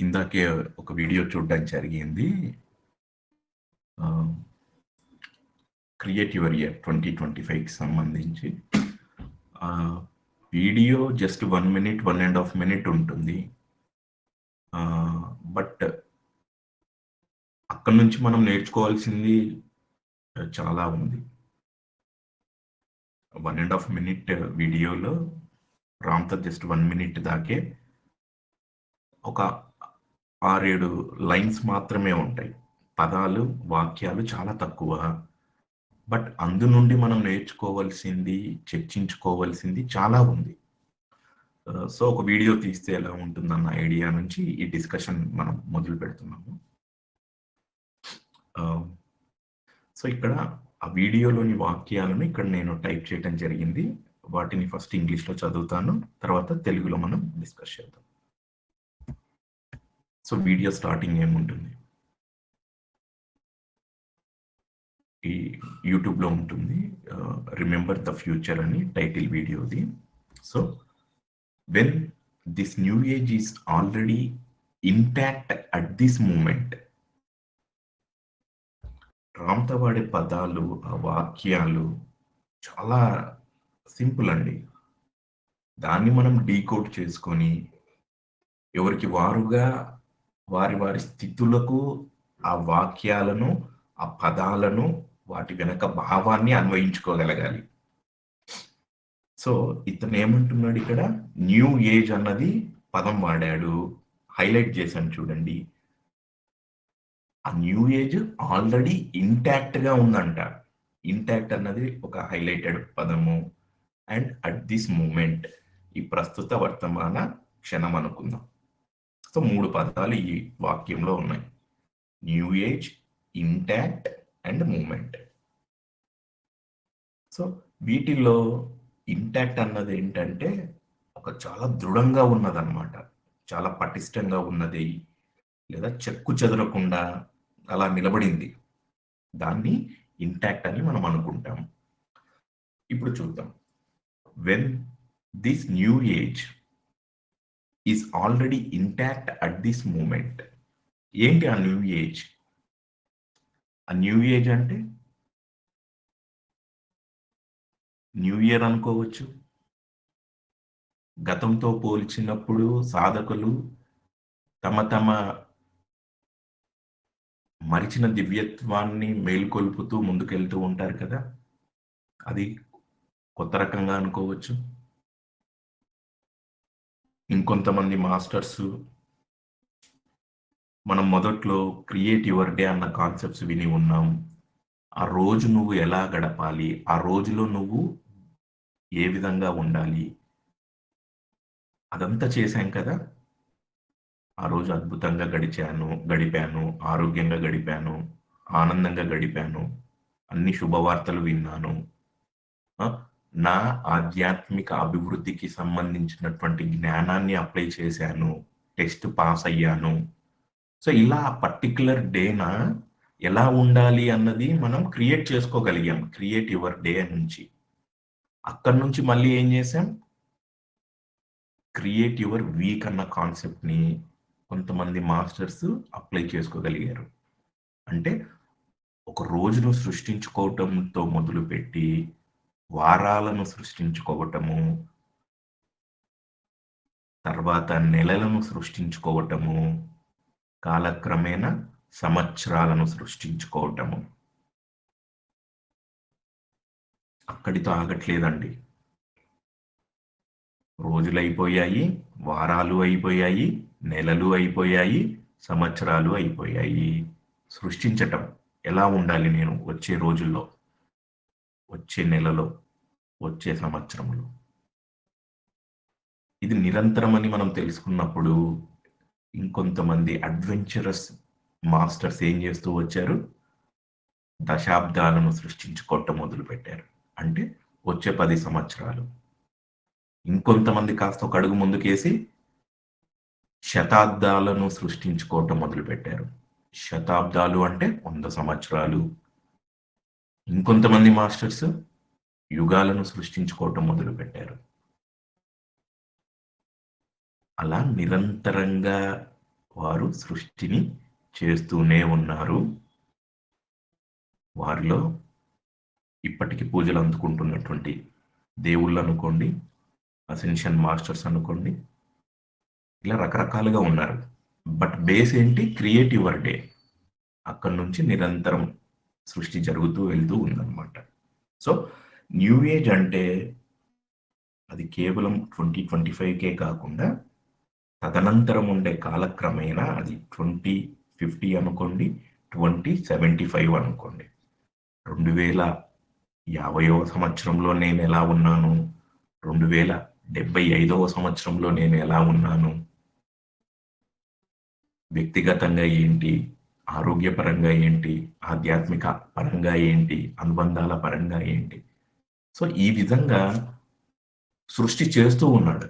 ఇందాకే ఒక వీడియో చూడడం జరిగింది. క్రియేట్ యువర్ ఇయర్ 2025కి సంబంధించి వీడియో జస్ట్ 1 minute 1.5 minute ఉంటుంది. బట్ అక్కడి నుంచి మనం నేర్చుకోవాల్సింది చాలా ఉంది. 1.5 minute వీడియోలో రామ్తో జస్ట్ 1 minute దాకే ఒక 6-7 లైన్స్ మాత్రమే ఉంటాయి. పదాలు వాక్యాలు చాలా తక్కువ. బట్ అందు నుండి మనం నేర్చుకోవాల్సింది, చర్చించుకోవాల్సింది చాలా ఉంది. సో ఒక వీడియో తీస్తే ఎలా ఉంటుందన్న ఐడియా నుంచి ఈ డిస్కషన్ మనం మొదలు పెడుతున్నాము. సో ఇక్కడ ఆ వీడియోలోని వాక్యాలను ఇక్కడ నేను టైప్ చేయడం జరిగింది. వాటిని ఫస్ట్ ఇంగ్లీష్లో చదువుతాను, తర్వాత తెలుగులో మనం డిస్కస్ చేద్దాం. సో వీడియో స్టార్టింగ్ ఏముంటుంది, ఈ యూట్యూబ్లో ఉంటుంది, రిమెంబర్ ద ఫ్యూచర్ అని టైటిల్ వీడియోది. So when this new age is already intact at this moment. రామ్తో వాడే పదాలు, ఆ వాక్యాలు చాలా సింపుల్ అండి. దాన్ని మనం డీకోడ్ చేసుకొని ఎవరికి వారుగా వారి వారి స్థితులకు ఆ వాక్యాలను, ఆ పదాలను, వాటి వెనక భావాన్ని అన్వయించుకోగలగాలి. సో ఇతను ఏమంటున్నాడు ఇక్కడ, న్యూ ఏజ్ అన్నది పదం వాడాడు, హైలైట్ చేశాను చూడండి. ఆ న్యూ ఏజ్ ఆల్రెడీ ఇంటాక్ట్గా ఉందంట. ఇంటాక్ట్ అన్నది ఒక హైలైటెడ్ పదము. అండ్ అట్ దిస్ మూమెంట్, ఈ ప్రస్తుత వర్తమాన క్షణం అనుకుందాం. సో 3 పదాలు ఈ వాక్యంలో ఉన్నాయి: new age, intact and moment. So వీటిల్లో ఇంటాక్ట్ అన్నది ఏంటంటే ఒక చాలా దృఢంగా ఉన్నదన్నమాట, చాలా పటిష్టంగా ఉన్నది, లేదా చెక్కు చెదరకుండా అలా నిలబడింది. దాన్ని ఇంటాక్ట్ అని మనం అనుకుంటాం. ఇప్పుడు చూద్దాం. When this new age is already intact at this moment. ఏంటి ఆ న్యూ ఏజ్? ఆ న్యూ ఏజ్ అంటే న్యూ ఇయర్ అనుకోవచ్చు. గతంతో పోల్చినప్పుడు సాధకులు తమ తమ మరిచిన దివ్యత్వాన్ని మేల్కొల్పుతూ ముందుకెళ్తూ ఉంటారు కదా, అది కొత్త రకంగా అనుకోవచ్చు. ఇంకొంతమంది మాస్టర్స్ మనం మొదట్లో క్రియేట్ యువర్ డే అన్న కాన్సెప్ట్స్ విని ఉన్నాం. ఆ రోజు నువ్వు ఎలా గడపాలి, ఆ రోజులో నువ్వు ఏ విధంగా ఉండాలి, అదంతా చేశాం కదా. ఆ రోజు అద్భుతంగా గడిపాను, ఆరోగ్యంగా గడిపాను, ఆనందంగా గడిపాను, అన్ని శుభవార్తలు విన్నాను, నా ఆధ్యాత్మిక అభివృద్ధికి సంబంధించినటువంటి జ్ఞానాన్ని అప్లై చేశాను, టెస్ట్ పాస్ అయ్యాను. సో ఇలా పర్టిక్యులర్ డేనా ఎలా ఉండాలి అన్నది మనం క్రియేట్ చేసుకోగలిగాం క్రియేట్ యువర్ డే నుంచి. అక్కడి నుంచి మళ్ళీ ఏం చేసాం, క్రియేట్ యువర్ వీక్ అన్న కాన్సెప్ట్ని కొంతమంది మాస్టర్స్ అప్లై చేసుకోగలిగారు. అంటే ఒక రోజును సృష్టించుకోవటంతో మొదలుపెట్టి వారాలను సృష్టించుకోవటము, తర్వాత నెలలను సృష్టించుకోవటము, కాలక్రమేణా సంవత్సరాలను సృష్టించుకోవటము. అక్కడితో ఆగట్లేదండి. రోజులు అయిపోయాయి, వారాలు అయిపోయాయి, నెలలు అయిపోయాయి, సంవత్సరాలు అయిపోయాయి. సృష్టించటం ఎలా ఉండాలి నేను వచ్చే రోజుల్లో, వచ్చే నెలలో, వచ్చే సంవత్సరంలో. ఇది నిరంతరం అని మనం తెలుసుకున్నప్పుడు ఇంకొంతమంది అడ్వెంచరస్ మాస్టర్స్ ఏం చేస్తూ వచ్చారు, దశాబ్దాలను సృష్టించుకోవటం మొదలుపెట్టారు. అంటే వచ్చే 10 సంవత్సరాలు. ఇంకొంతమంది కాస్త ఒక అడుగు ముందుకేసి శతాబ్దాలను సృష్టించుకోవటం మొదలుపెట్టారు. శతాబ్దాలు అంటే 100 సంవత్సరాలు. ఇంకొంతమంది మాస్టర్స్ యుగాలను సృష్టించుకోవటం మొదలుపెట్టారు. అలా నిరంతరంగా వారు సృష్టిని చేస్తూనే ఉన్నారు. వారిలో ఇప్పటికి పూజలు అందుకుంటున్నటువంటి దేవుళ్ళు అనుకోండి, అసెన్షన్ మాస్టర్స్ అనుకోండి, ఇలా రకరకాలుగా ఉన్నారు. బట్ బేస్ ఏంటి? Create your day. అక్కడి నుంచి నిరంతరం సృష్టి జరుగుతూ వెళ్తూ ఉందన్నమాట. సో న్యూ ఏజ్ అంటే అది కేవలం 2025కే కాకుండా తదనంతరం ఉండే కాలక్రమేణా అది 2050 అనుకోండి, 2075 అనుకోండి. 2050వ సంవత్సరంలో నేను ఎలా ఉన్నాను, 2075వ సంవత్సరంలో నేను ఎలా ఉన్నాను, వ్యక్తిగతంగా ఏంటి, ఆరోగ్యపరంగా ఏంటి, ఆధ్యాత్మిక పరంగా ఏంటి, అనుబంధాల పరంగా ఏంటి. సో ఈ విధంగా సృష్టి చేస్తూ ఉన్నాడు.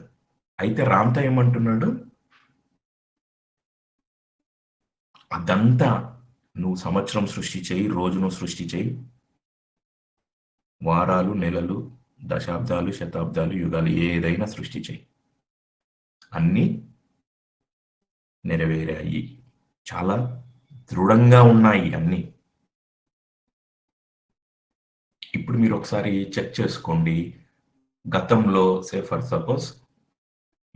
అయితే రామ్తా ఏమంటున్నాడు? అదంతా నువ్వు సంవత్సరం సృష్టి చేయి, రోజును సృష్టి చేయి, వారాలు, నెలలు, దశాబ్దాలు, శతాబ్దాలు, యుగాలు ఏదైనా సృష్టి చేయి, అన్నీ నెరవేరాయి. చాలా దృఢంగా ఉన్నాయి అన్నీ. ఇప్పుడు మీరు ఒకసారి చెక్ చేసుకోండి. గతంలో ఫర్ సపోజ్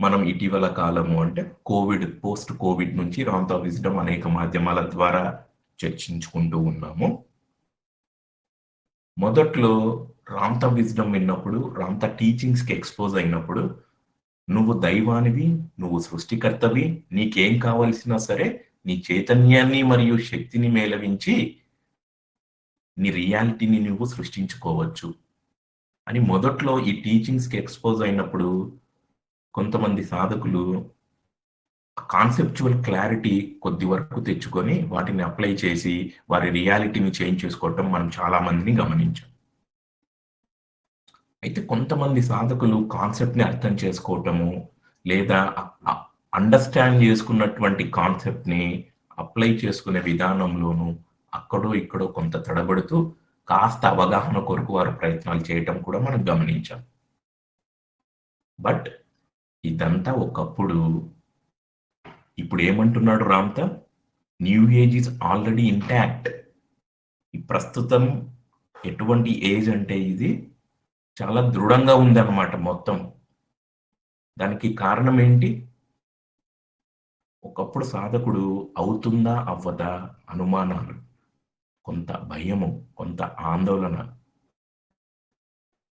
మనం ఇటీవల కాలము అంటే పోస్ట్ కోవిడ్ నుంచి రామ్తా విజ్డమ్ అనేక మాధ్యమాల ద్వారా చర్చించుకుంటూ ఉన్నాము. మొదట్లో రామ్తా విజ్డమ్ విన్నప్పుడు, రామ్తా టీచింగ్స్కి ఎక్స్పోజ్ అయినప్పుడు, నువ్వు దైవానివి, నువ్వు సృష్టికర్తవి, నీకేం కావలసినా సరే నీ చైతన్యాన్ని మరియు శక్తిని మేళవించి నీ రియాలిటీని నువ్వు సృష్టించుకోవచ్చు అని మొదట్లో ఈ టీచింగ్స్కి ఎక్స్పోజ్ అయినప్పుడు కొంతమంది సాధకులు కాన్సెప్చువల్ క్లారిటీ కొద్ది వరకు తెచ్చుకొని వాటిని అప్లై చేసి వారి రియాలిటీని చేంజ్ చేసుకోవటం మనం చాలా మందిని గమనించాం. అయితే కొంతమంది సాధకులు కాన్సెప్ట్ని అర్థం చేసుకోవటము లేదా అండర్స్టాండ్ చేసుకున్నటువంటి కాన్సెప్ట్ని అప్లై చేసుకునే విధానంలోనూ అక్కడో ఇక్కడో కొంత తడబడుతూ కాస్త అవగాహన కొరకు వారు ప్రయత్నాలు చేయటం కూడా మనం గమనించాం. బట్ ఇదంతా ఒకప్పుడు. ఇప్పుడు ఏమంటున్నాడు Ramtha? New age is already intact. ఈ ప్రస్తుతం ఎటువంటి ఏజ్ అంటే ఇది చాలా దృఢంగా ఉందన్నమాట మొత్తం. దానికి కారణం ఏంటి? ఒకప్పుడు సాధకుడు అవుతుందా అవ్వదా అనుమానాలు, కొంత భయము, కొంత ఆందోళన.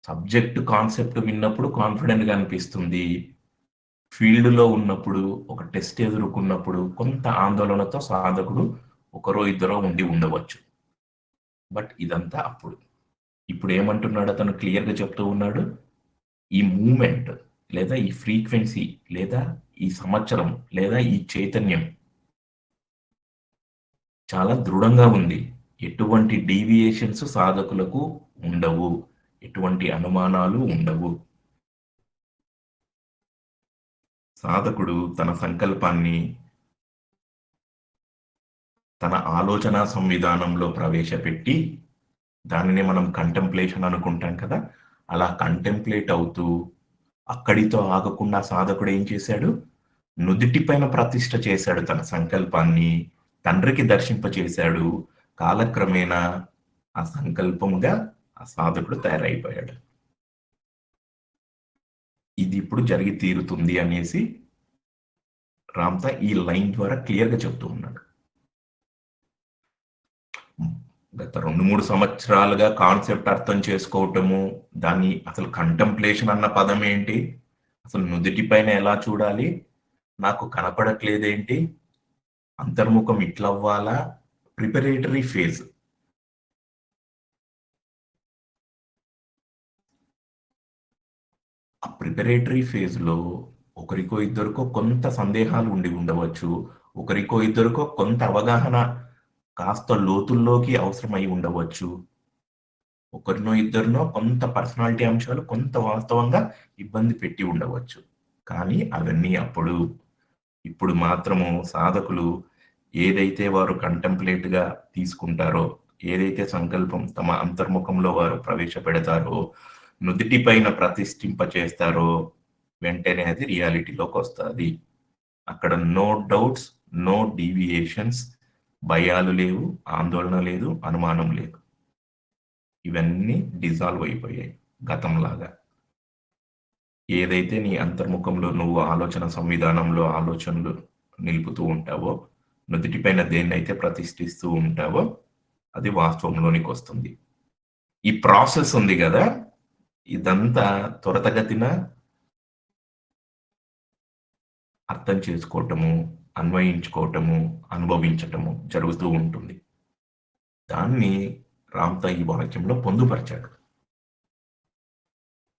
సబ్జెక్ట్ కాన్సెప్ట్ విన్నప్పుడు కాన్ఫిడెంట్గా అనిపిస్తుంది. ఫీల్డ్లో ఉన్నప్పుడు, ఒక టెస్ట్ ఎదుర్కొన్నప్పుడు కొంత ఆందోళనతో సాధకుడు ఒకరో ఇద్దరో ఉండి ఉండవచ్చు. బట్ ఇదంతా అప్పుడు. ఇప్పుడు ఏమంటున్నాడు అతను? క్లియర్గా చెప్తూ ఉన్నాడు, ఈ మూమెంట్ లేదా ఈ ఫ్రీక్వెన్సీ లేదా ఈ సంవత్సరం లేదా ఈ చైతన్యం చాలా దృఢంగా ఉంది. ఎటువంటి డీవియేషన్స్ సాధకులకు ఉండవు, ఎటువంటి అనుమానాలు ఉండవు. సాధకుడు తన సంకల్పాన్ని తన ఆలోచన సంవిధానంలో ప్రవేశపెట్టి దానిని మనం కంటెంప్లేషన్ అనుకుంటాం కదా, అలా కంటెంప్లేట్ అవుతూ అక్కడితో ఆగకుండా సాధకుడు ఏం చేశాడు? నుదిటిపైన ప్రతిష్ఠ చేశాడు తన సంకల్పాన్ని, తండ్రికి దర్శింపచేశాడు. కాలక్రమేణా ఆ సంకల్పంగా ఆ సాధకుడు తయారైపోయాడు. ఇది ఇప్పుడు జరిగి తీరుతుంది అనేసి రామ్తా ఈ లైన్ ద్వారా క్లియర్గా చెప్తూ ఉన్నాడు. గత 2-3 సంవత్సరాలుగా కాన్సెప్ట్ అర్థం చేసుకోవటము, దాన్ని అసలు కంటెంప్లేషన్ అన్న పదం ఏంటి, అసలు నుదిటి పైన ఎలా చూడాలి, నాకు కనపడట్లేదేంటి, అంతర్ముఖం ఇట్లవ్వాలా, ప్రిపరేటరీ ఫేజ్. ఆ ప్రిపరేటరీ ఫేజ్లో ఒకరికో ఇద్దరికో కొంత సందేహాలు ఉండి ఉండవచ్చు, ఒకరికో ఇద్దరికో కొంత అవగాహన కాస్త లోతుల్లోకి అవసరమై ఉండవచ్చు, ఒకరినో ఇద్దరినో కొంత పర్సనాలిటీ అంశాలు కొంత వాస్తవంగా ఇబ్బంది పెట్టి ఉండవచ్చు. కానీ అవన్నీ అప్పుడు. ఇప్పుడు మాత్రము సాధకులు ఏదైతే వారు కంటెంప్లేట్గా తీసుకుంటారో, ఏదైతే సంకల్పం తమ అంతర్ముఖంలో వారు ప్రవేశపెడతారో, నుదిటి పైన ప్రతిష్ఠింప చేస్తారో వెంటనే అది రియాలిటీలోకి వస్తుంది. అక్కడ నో డౌట్స్, నో డీవియేషన్స్, భయాలు లేవు, ఆందోళన లేదు, అనుమానం లేదు. ఇవన్నీ డిజాల్వ్ అయిపోయాయి గతంలాగా. ఏదైతే నీ అంతర్ముఖంలో నువ్వు ఆలోచన సంవిధానంలో ఆలోచనలు నిలుపుతూ ఉంటావో, నుదిటిపైన దేన్నైతే ప్రతిష్ఠిస్తూ ఉంటావో అది వాస్తవంలోనికి వస్తుంది. ఈ ప్రాసెస్ ఉంది కదా, ఇదంతా త్వరితగతిన అర్థం చేసుకోవటము, అన్వయించుకోవటము, అనుభవించటము జరుగుతూ ఉంటుంది. దాన్ని రామ్తా ఈ వాక్యంలో పొందుపరిచాడు.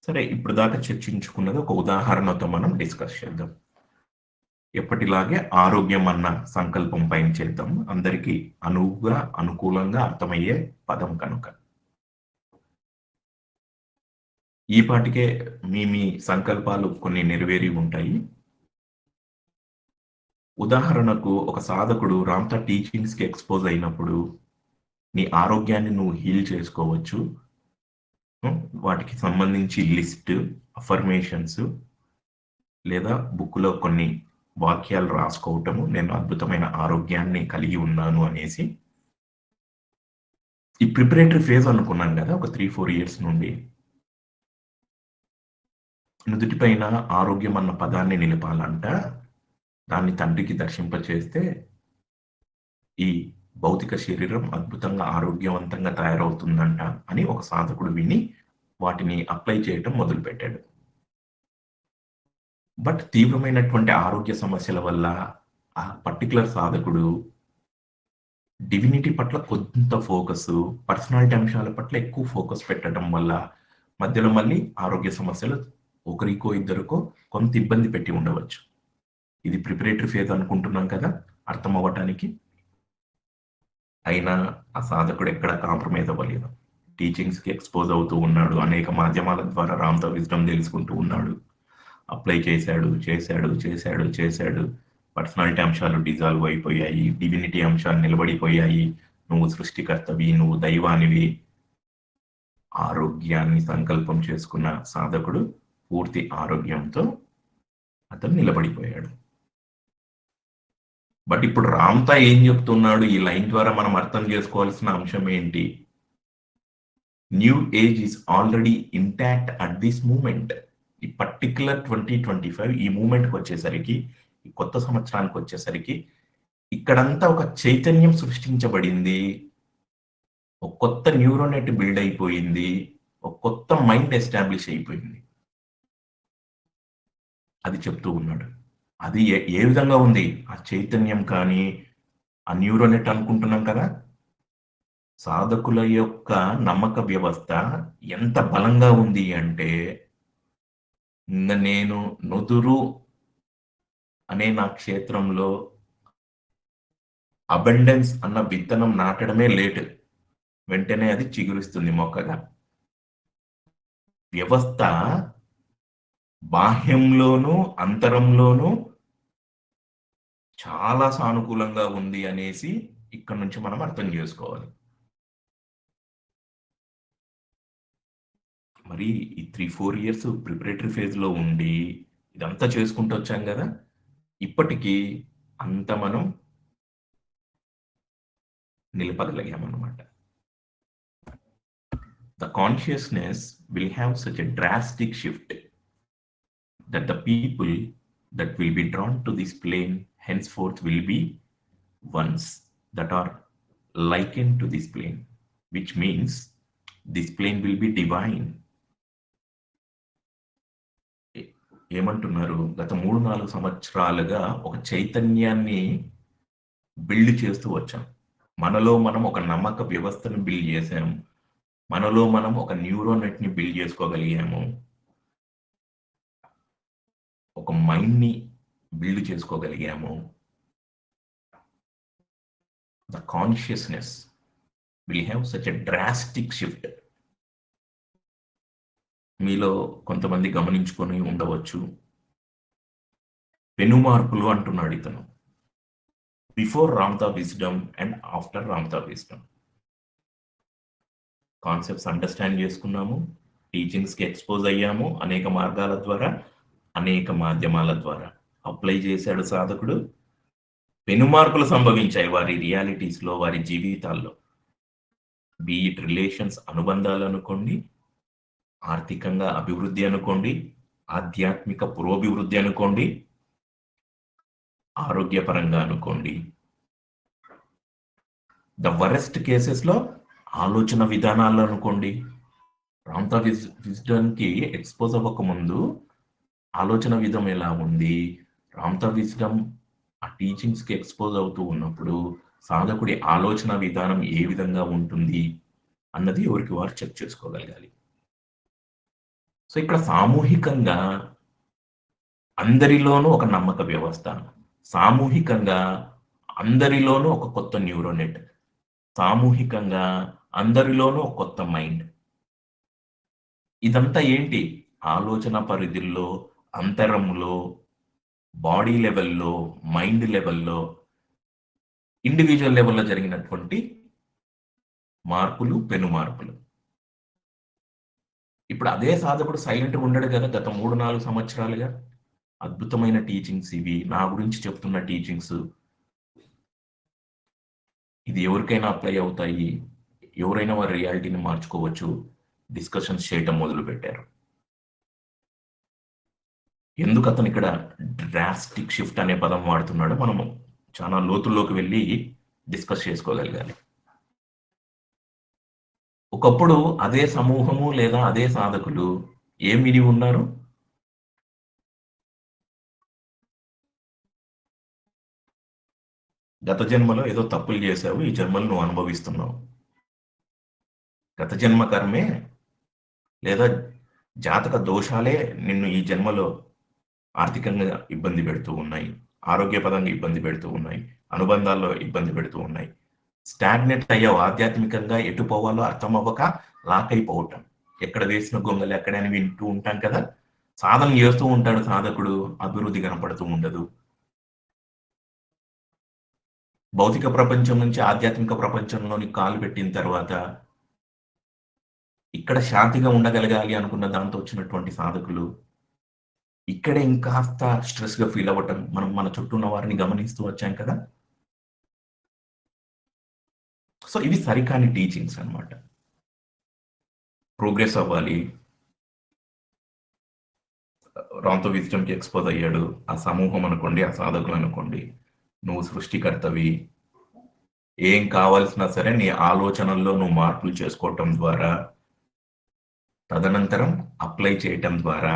సరే, ఇప్పుడు దాకా చర్చించుకున్నది ఒక ఉదాహరణతో మనం డిస్కస్ చేద్దాం. ఎప్పటిలాగే ఆరోగ్యం అన్న సంకల్పం పైన చేద్దాం. అందరికీ అనువుగా, అనుకూలంగా అర్థమయ్యే పదం కనుక. ఈ పాటికే మీ సంకల్పాలు కొన్ని నెరవేరి ఉంటాయి. ఉదాహరణకు ఒక సాధకుడు రామ్తా టీచింగ్స్కి ఎక్స్పోజ్ అయినప్పుడు నీ ఆరోగ్యాన్ని నువ్వు హీల్ చేసుకోవచ్చు. వాటికి సంబంధించి లిస్ట్, అఫర్మేషన్స్ లేదా బుక్లో కొన్ని వాక్యాలు రాసుకోవటము, నేను అద్భుతమైన ఆరోగ్యాన్ని కలిగి ఉన్నాను అనేసి. ఈ ప్రిపరేటరీ ఫేజ్ అనుకున్నాను కదా, ఒక 3-4 ఇయర్స్ నుండి నుదుటిపైన ఆరోగ్యం అన్న పదాన్ని నిలపాలంట. దాన్ని తండ్రికి దర్శింపచేస్తే ఈ భౌతిక శరీరం అద్భుతంగా ఆరోగ్యవంతంగా తయారవుతుందంట అని ఒక సాధకుడు విని వాటిని అప్లై చేయటం మొదలుపెట్టాడు. బట్ తీవ్రమైనటువంటి ఆరోగ్య సమస్యల వల్ల ఆ పర్టికులర్ సాధకుడు డివినిటీ పట్ల కొంత ఫోకస్, పర్సనాలిటీ అంశాల పట్ల ఎక్కువ ఫోకస్ పెట్టడం వల్ల మధ్యలో మళ్ళీ ఆరోగ్య సమస్యలు ఒకరికో ఇద్దరికో కొంత ఇబ్బంది పెట్టి ఉండవచ్చు. ఇది ప్రిపరేటరీ ఫేజ్ అనుకుంటున్నాం కదా అర్థం అవ్వటానికి. అయినా ఆ సాధకుడు ఎక్కడ కాంప్రమైజ్ అవ్వలేదు. టీచింగ్స్కి ఎక్స్పోజ్ అవుతూ ఉన్నాడు, అనేక మాధ్యమాల ద్వారా రామ్తా విజ్డమ్ తెలుసుకుంటూ ఉన్నాడు, అప్లై చేశాడు. పర్సనాలిటీ అంశాలు డిజాల్వ్ అయిపోయాయి, డివినిటీ అంశాలు నిలబడిపోయాయి. నువ్వు సృష్టికర్తవి, నువ్వు దైవానివి. ఆరోగ్యాన్ని సంకల్పం చేసుకున్న సాధకుడు పూర్తి ఆరోగ్యంతో అతను నిలబడిపోయాడు. బట్ ఇప్పుడు రామ్తా ఏం చెప్తున్నాడు, ఈ లైన్ ద్వారా మనం అర్థం చేసుకోవాల్సిన అంశం ఏంటి? New age is already intact at this moment. ఈ పర్టికులర్ 2025 ఈ మూమెంట్కి వచ్చేసరికి, ఈ కొత్త సంవత్సరానికి వచ్చేసరికి ఇక్కడంతా ఒక చైతన్యం సృష్టించబడింది, ఒక కొత్త న్యూరోనెట్ బిల్డ్ అయిపోయింది, ఒక కొత్త మైండ్ ఎస్టాబ్లిష్ అయిపోయింది. అది చెప్తూ ఉన్నాడు. అది ఏ విధంగా ఉంది ఆ చైతన్యం కానీ ఆ న్యూరోనెట్ అనుకుంటున్నాం కదా, సాధకుల యొక్క నమ్మక వ్యవస్థ ఎంత బలంగా ఉంది అంటే, నేను నుదురు అనే నా క్షేత్రంలో అబండెన్స్ అన్న విత్తనం నాటడమే లేట్, వెంటనే అది చిగురిస్తుంది మొక్కగా. వ్యవస్థ బాహ్యంలోనూ అంతరంలోనూ చాలా సానుకూలంగా ఉంది అనేసి ఇక్కడ నుంచి మనం అర్థం చేసుకోవాలి. మరి ఈ 3-4 ఇయర్స్ ప్రిపరేటరీ ఫేజ్లో ఉండి ఇదంతా చేసుకుంటూ వచ్చాం కదా, ఇప్పటికీ అంత మనం నిలపగలిగామన్నమాట. The consciousness will have such a drastic shift that the people that will be drawn to this plane henceforth will be ones that are likened to this plane, which means this plane will be divine. ఏమంటున్నారు, గత 3-4 సంవత్సరాలుగా ఒక చైతన్యాన్ని build చేస్తూ వచ్చాం. మనలో మనం ఒక నమ్మక వ్యవస్థను బిల్డ్ చేసాము, మనలో మనం ఒక న్యూరోనెట్ ని బిల్డ్ చేసుకోగలిగాము, ఒక మైండ్ ని build చేసుకోగలిగాము. The consciousness will have such a drastic shift. మీలో కొంతమంది గమనించుకొని ఉండవచ్చు, పెను మార్పులు అంటున్నాడు ఇతను. Before Ramtha wisdom and after Ramtha wisdom concepts understand చేసుకున్నాము, టీచింగ్స్కి ఎక్స్పోజ్ అయ్యాము అనేక మార్గాల ద్వారా, అనేక మాధ్యమాల ద్వారా. అప్లై చేశాడు సాధకుడు, పెనుమార్పులు సంభవించాయి వారి రియాలిటీస్లో, వారి జీవితాల్లో. బీఇట్ రిలేషన్స్, అనుబంధాలు అనుకోండి, ఆర్థికంగా అభివృద్ధి అనుకోండి, ఆధ్యాత్మిక పురోభివృద్ధి అనుకోండి, ఆరోగ్యపరంగా అనుకోండి. ద వరెస్ట్ కేసెస్లో ఆలోచన విధానాలు అనుకోండి. రామ్తా విజ్డమ్కి ఎక్స్పోజ్ అవ్వకముందు ఆలోచన విధం ఎలా ఉంది, రామ్తా విజ్డమ్ ఆ టీచింగ్స్కి ఎక్స్పోజ్ అవుతూ ఉన్నప్పుడు సాధకుడి ఆలోచన విధానం ఏ విధంగా ఉంటుంది అన్నది ఎవరికి వారు చెక్ చేసుకోగలగాలి. సో ఇక్కడ సామూహికంగా అందరిలోనూ ఒక నమ్మక వ్యవస్థ, సామూహికంగా అందరిలోనూ ఒక కొత్త న్యూరోనెట్, సామూహికంగా అందరిలోనూ ఒక కొత్త మైండ్. ఇదంతా ఏంటి? ఆలోచన పరిధిలో, అంతరంలో, బాడీ లెవెల్లో, మైండ్ లెవెల్లో, ఇండివిజువల్ లెవెల్లో జరిగినటువంటి మార్పులు, పెను మార్పులు. ఇప్పుడు అదే సాధకుడు సైలెంట్గా ఉండడు కదా గత 3-4 సంవత్సరాలుగా. అద్భుతమైన టీచింగ్స్ ఇవి, నా గురించి చెప్తున్న టీచింగ్స్, ఇది ఎవరికైనా అప్లై అవుతాయి, ఎవరైనా వారి రియాలిటీని మార్చుకోవచ్చు, డిస్కషన్స్ చేయటం మొదలు పెట్టారు. ఎందుకు అతను ఇక్కడ డ్రాస్టిక్ షిఫ్ట్ అనే పదం వాడుతున్నాడో మనము చాలా లోతుల్లోకి వెళ్ళి డిస్కస్ చేసుకోగలగాలి. ఒకప్పుడు అదే సమూహము లేదా అదే సాధకులు ఏం విని ఉన్నారు? గత జన్మలో ఏదో తప్పులు చేశావు, ఈ జన్మలు నువ్వు అనుభవిస్తున్నావు. గత జన్మ కర్మే లేదా జాతక దోషాలే నిన్ను ఈ జన్మలో ఆర్థికంగా ఇబ్బంది పెడుతూ ఉన్నాయి, ఆరోగ్యపరంగా ఇబ్బంది పెడుతూ ఉన్నాయి, అనుబంధాల్లో ఇబ్బంది పెడుతూ ఉన్నాయి. స్టాగ్నెట్ అయ్యావు, ఆధ్యాత్మికంగా ఎటు పోవాలో అర్థం అవ్వక లాక్ అయిపోవటం. ఎక్కడ వేసిన గొంగలు ఎక్కడని వింటూ ఉంటాం కదా. సాధన చేస్తూ ఉంటాడు సాధకుడు, అభివృద్ధి కనపడుతూ ఉండదు. భౌతిక ప్రపంచం నుంచి ఆధ్యాత్మిక ప్రపంచంలోని కాలు పెట్టిన తర్వాత ఇక్కడ శాంతిగా ఉండగలగాలి అనుకున్న దాంతో వచ్చినటువంటి సాధకులు ఇక్కడే ఇంకాస్త స్ట్రెస్గా ఫీల్ అవ్వటం మనం మన చుట్టూ ఉన్న వారిని గమనిస్తూ వచ్చాం కదా. సో ఇవి సరికాని టీచింగ్స్ అన్నమాట. ప్రోగ్రెస్ అవ్వాలి, రామ్తా విజ్డమ్కి ఎక్స్పోజ్ అయ్యాడు, ఆ సమూహం అనుకోండి, ఆ సాధకులు అనుకోండి, నువ్వు సృష్టికర్తవి, ఏం కావాల్సినా సరే నీ ఆలోచనల్లో నువ్వు మార్పులు చేసుకోవటం ద్వారా, తదనంతరం అప్లై చేయటం ద్వారా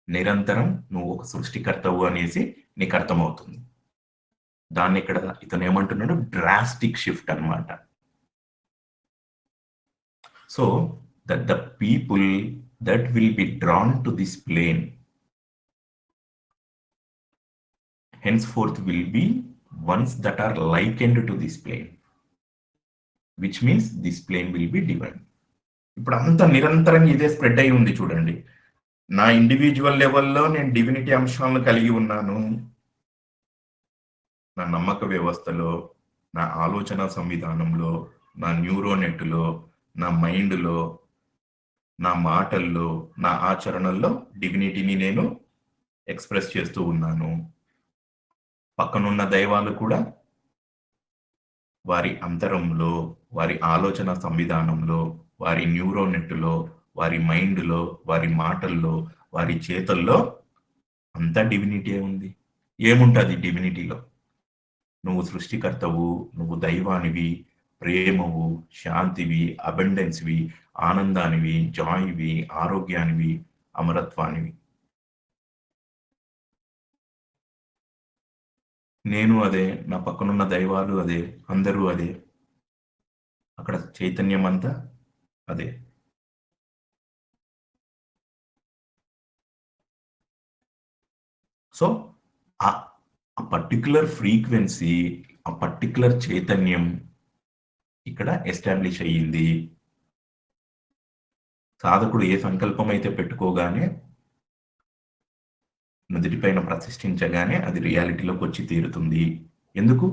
నిరంతరం నువ్వు ఒక సృష్టికర్తవు అనేసి నీకు అర్థమవుతుంది. దాన్ని ఇక్కడ ఇతను ఏమంటున్నాడు? డ్రాస్టిక్ షిఫ్ట్ అన్నమాట. So that the people that will be drawn to this plane henceforth will be ones that are likened to this plane, which means this plane will be divine. ఇప్పుడు అంతా నిరంతరం ఇదే స్ప్రెడ్ అయి ఉంది చూడండి. నా individual లెవెల్లో నేను డివినిటీ అంశాలను కలిగి ఉన్నాను, నా నమ్మక వ్యవస్థలో, నా ఆలోచన సంవిధానంలో, నా న్యూరోనెట్లో, నా మైండ్లో, నా మాటల్లో, నా ఆచరణల్లో డివినిటీని నేను ఎక్స్ప్రెస్ చేస్తూ ఉన్నాను. పక్కనున్న దైవాలు కూడా వారి అంతరంలో, వారి ఆలోచన సంవిధానంలో, వారి న్యూరోనెట్లో, వారి మైండ్లో, వారి మాటల్లో, వారి చేతల్లో అంతా డివినిటీ ఉంది. ఏముంటుంది డివినిటీలో? నువ్వు సృష్టికర్తవు, నువ్వు దైవానివి, ప్రేమవు, శాంతివి, అబండెన్స్వి, ఆనందానివి, జాయ్వి, ఆరోగ్యానివి, అమరత్వానివి. నేను అదే, నా పక్కనున్న దైవాలు అదే, అందరూ అదే, అక్కడ చైతన్యం అంతా అదే. సో ఆ పర్టిక్యులర్ ఫ్రీక్వెన్సీ, ఆ పర్టిక్యులర్ చైతన్యం ఇక్కడ ఎస్టాబ్లిష్ అయ్యింది. సాధకుడు ఏ సంకల్పం అయితే పెట్టుకోగానే, నుదిటిపైన ప్రతిష్ఠించగానే అది రియాలిటీలోకి వచ్చి తీరుతుంది. ఎందుకు?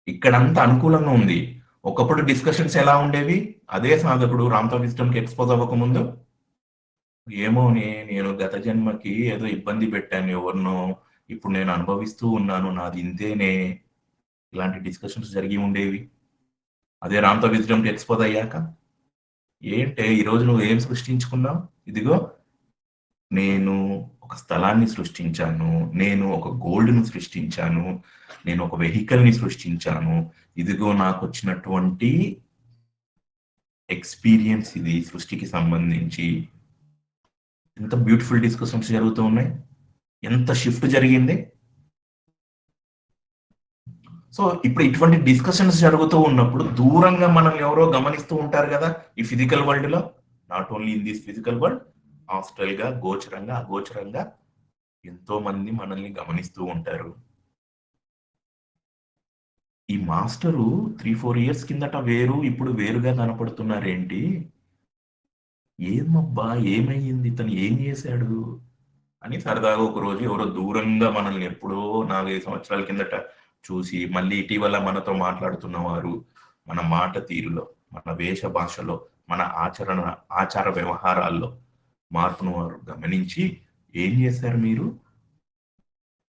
ఇక్కడంతా అనుకూలంగా ఉంది. ఒకప్పుడు డిస్కషన్స్ ఎలా ఉండేవి? అదే సాధకుడు రామ్తా విజ్డమ్కి ఎక్స్పోజ్ అవ్వకముందు ఏమో నేను గత జన్మకి ఏదో ఇబ్బంది పెట్టాను ఎవరినో, ఇప్పుడు నేను అనుభవిస్తూ ఉన్నాను, నాది ఇంతేనే. ఇలాంటి డిస్కషన్స్ జరిగి ఉండేవి. అదే రామ్‌తో విజ్డమ్‌కి ఎక్స్‌పోజ్ అయ్యాక, ఏంటే ఈరోజు నువ్వు ఏం సృష్టించుకున్నావు? ఇదిగో నేను ఒక స్థలాన్ని సృష్టించాను. నేను ఒక గోల్డ్‌ని సృష్టించాను. నేను ఒక వెహికల్‌ని సృష్టించాను. ఇదిగో నాకొచ్చినటువంటి ఎక్స్‌పీరియన్స్ ఇది సృష్టికి సంబంధించి. ఎంత బ్యూటిఫుల్ డిస్కషన్స్ జరుగుతూ ఉన్నాయి. ఎంత షిఫ్ట్ జరిగింది. సో ఇప్పుడు ఇటువంటి డిస్కషన్స్ జరుగుతూ ఉన్నప్పుడు దూరంగా మనల్ని ఎవరో గమనిస్తూ ఉంటారు కదా ఈ ఫిజికల్ వరల్డ్ లో. Not only in this physical world, hostel గా, గోచరంగా, అగోచరంగా ఎంతో మంది మనల్ని గమనిస్తూ ఉంటారు. ఈ మాస్టరు 3-4 ఇయర్స్ కిందట వేరు, ఇప్పుడు వేరుగా కనపడుతున్నారేంటి? ఏమబ్బా, ఏమయ్యింది, ఇతను ఏం చేశాడు అని సరదాగా ఒక రోజు ఎవరో దూరంగా మనల్ని ఎప్పుడో 4-5 సంవత్సరాల కిందట చూసి, మళ్ళీ ఇటీవల మనతో మాట్లాడుతున్న వారు మన మాట తీరులో, మన వేష భాషలో, మన ఆచార వ్యవహారాల్లో మార్పును వారు గమనించి ఏం చేశారు మీరు?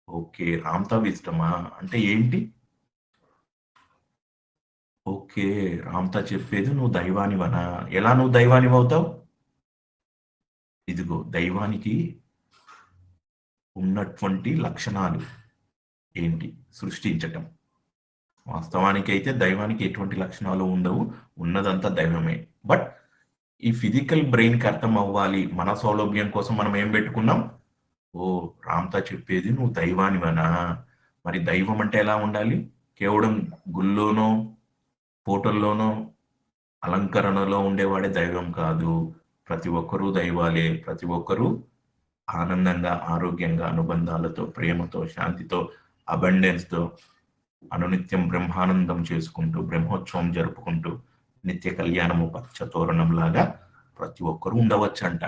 ఓకే, రామ్‌తా విజ్డమా అంటే ఏంటి? ఓకే, రామ్‌తా చెప్పేది నువ్వు దైవానివనా? ఎలా నువ్వు దైవానివవుతావు? ఇదిగో దైవానికి ఉన్నటువంటి లక్షణాలు ఏంటి? సృష్టించటం. వాస్తవానికి అయితే దైవానికి ఎటువంటి లక్షణాలు ఉండవు. ఉన్నదంతా దైవమే. బట్ ఈ ఫిజికల్ బ్రెయిన్‌కి అర్థం అవ్వాలి. మన సౌలభ్యం కోసం మనం ఏం పెట్టుకున్నాం? ఓహ్! రామ్‌తా చెప్పేది నువ్వు దైవానివనా? మరి దైవం అంటే ఎలా ఉండాలి? కేవలం గుళ్ళోనో, ఫోటోల్లోనో, అలంకరణలో ఉండేవాడే దైవం కాదు. ప్రతి ఒక్కరూ దైవాలే. ప్రతి ఒక్కరూ ఆనందంగా, ఆరోగ్యంగా, అనుబంధాలతో, ప్రేమతో, శాంతితో, అబండెన్స్‌తో అనునిత్యం బ్రహ్మానందం చేసుకుంటూ, బ్రహ్మోత్సవం జరుపుకుంటూ, నిత్య కళ్యాణము పచ్చ తోరణంలాగా ప్రతి ఒక్కరూ ఉండవచ్చంట.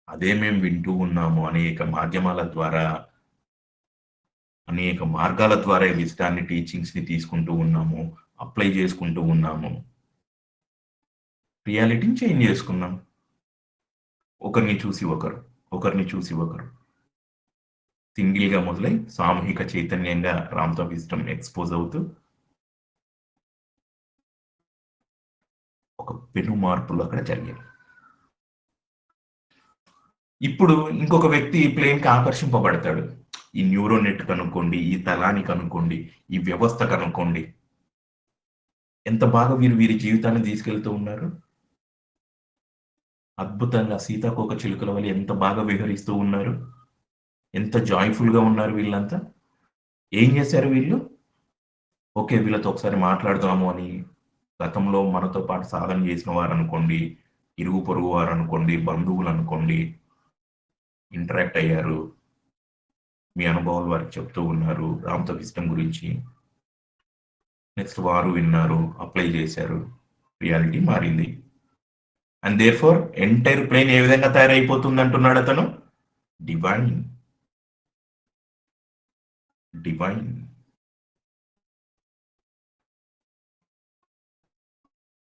అదే మేము వింటూ ఉన్నాము. అనేక మాధ్యమాల ద్వారా, అనేక మార్గాల ద్వారా ఈ విజ్డాన్ని, టీచింగ్స్‌ని తీసుకుంటూ ఉన్నాము. అప్లై చేసుకుంటూ ఉన్నాము. రియాలిటీని చేంజ్ చేసుకున్నాం. ఒకరిని చూసి ఒకరు, ఒకరిని చూసి ఒకరు. సింగిల్‌గా మొదలై సామూహిక చైతన్యంగా రామ్‌తో విజ్డమ్ ఎక్స్‌పోజ్ అవుతూ ఒక పెను మార్పులు అక్కడ జరిగాయి. ఇప్పుడు ఇంకొక వ్యక్తి ఈ ప్లేన్‌కి ఆకర్షింపబడతాడు. ఈ న్యూరో నెట్ కనుక్కోండి, ఈ తలాన్ని కనుక్కోండి, ఈ వ్యవస్థ కనుక్కోండి. ఎంత బాగా వీరు వీరి జీవితాన్ని తీసుకెళ్తూ ఉన్నారు. అద్భుతంగా సీతాకోక చిలుకల వలె ఎంత బాగా విహరిస్తూ ఉన్నారు. ఎంత జాయ్‌ఫుల్‌గా ఉన్నారు వీళ్ళంతా. ఏం చేశారు వీళ్ళు? ఓకే, వీళ్ళతో ఒకసారి మాట్లాడదాము అని గతంలో మనతో పాటు సాధన చేసిన వారనుకోండి, ఇరుగు పొరుగు వారనుకోండి, బంధువులనుకోండి, ఇంటరాక్ట్ అయ్యారు. మీ అనుభవాలు వారికి చెప్తూ ఉన్నారు రామ్‌తో విజ్డమ్ గురించి. నెక్స్ట్ వారు విన్నారు, అప్లై చేశారు. రియాలిటీ మారింది. అండ్ దేర్‌ఫోర్ ఎంటైర్ ప్లేన్ ఏ విధంగా తయారైపోతుంది అంటున్నాడు అతను? డివైన్. డివైన్.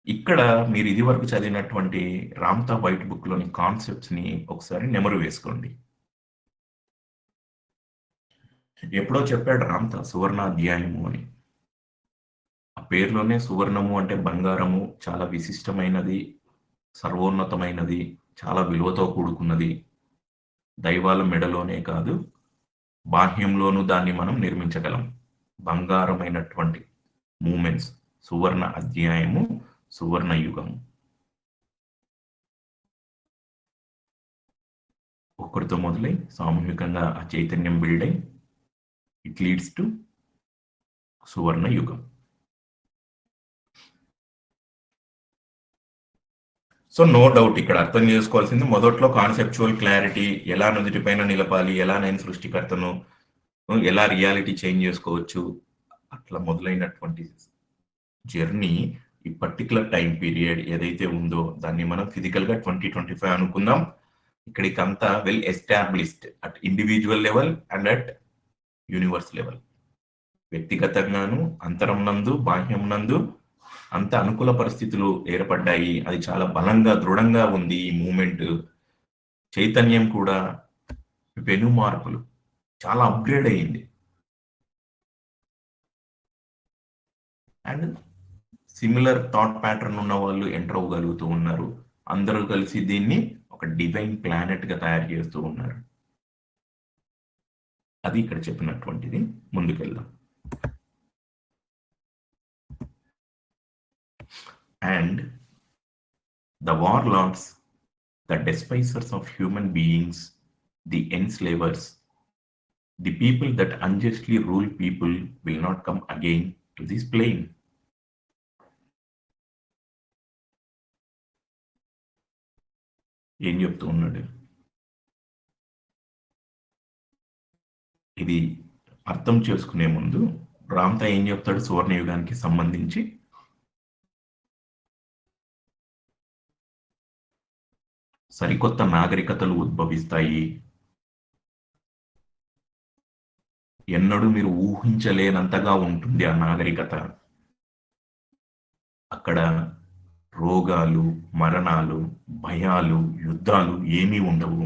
ఇక్కడ మీరు ఇదివరకు చదివినటువంటి రామ్‌తా వైట్ బుక్‌లోని కాన్సెప్ట్స్‌ని ఒకసారి నెమరు వేసుకోండి. ఎప్పుడో చెప్పాడు రామ్‌తా సువర్ణాధ్యాయము అని. ఆ పేరులోనే సువర్ణము అంటే బంగారము, చాలా విశిష్టమైనది, సర్వోన్నతమైనది, చాలా విలువతో కూడుకున్నది. దైవాల మెడలోనే కాదు, బాహ్యంలోనూ దాన్ని మనం నిర్మించగలం. బంగారమైనటువంటి మూమెంట్స్. సువర్ణ అధ్యాయము, సువర్ణ యుగము. ఒక్కడితో మొదలై సామూహికంగా ఆ చైతన్యం బిల్డ్ అయి ఇట్ లీడ్స్ టు సువర్ణ యుగం. సో నో డౌట్ ఇక్కడ అర్థం చేసుకోవాల్సింది మొదట్లో కాన్సెప్చువల్ క్లారిటీ, ఎలా నుదిటిపైన నిలపాలి, ఎలా నేను సృష్టికర్తను, ఎలా రియాలిటీ చేంజ్ చేసుకోవచ్చు, అట్లా మొదలైనటువంటి జర్నీ ఈ పర్టికులర్ టైం పీరియడ్ ఏదైతే ఉందో దాన్ని మనం ఫిజికల్గా 2025 అనుకుందాం. ఇక్కడికంతా well established at individual level and at universe level. వ్యక్తిగతంగాను, అంతరం నందు, బాహ్యం నందు అంత అనుకూల పరిస్థితులు ఏర్పడ్డాయి. అది చాలా బలంగా, దృఢంగా ఉంది ఈ మూమెంట్. చైతన్యం కూడా వెను మార్పులు చాలా అప్గ్రేడ్ అయ్యింది. అండ్ సిమిలర్ థాట్ ప్యాటర్న్ ఉన్న వాళ్ళు ఎంటర్ అవ్వగలుగుతూ ఉన్నారు. అందరూ కలిసి దీన్ని ఒక డివైన్ ప్లానెట్ గా తయారు చేస్తూ ఉన్నారు. అది ఇక్కడ చెప్పినటువంటిది. ముందుకెళ్దాం. And the warlords, the despisers of human beings, the enslavers, the people that unjustly rule people will not come again to this plane. ఏం చెప్తూ ఉన్నాడు? ఇది అర్థం చేసుకునే ముందు రామ్తా ఏం చెప్తాడు సువర్ణయుగానికి సంబంధించి? సరికొత్త నాగరికతలు ఉద్భవిస్తాయి. ఎన్నడూ మీరు ఊహించలేనంతగా ఉంటుంది ఆ నాగరికత. అక్కడ రోగాలు, మరణాలు, భయాలు, యుద్ధాలు ఏమీ ఉండవు.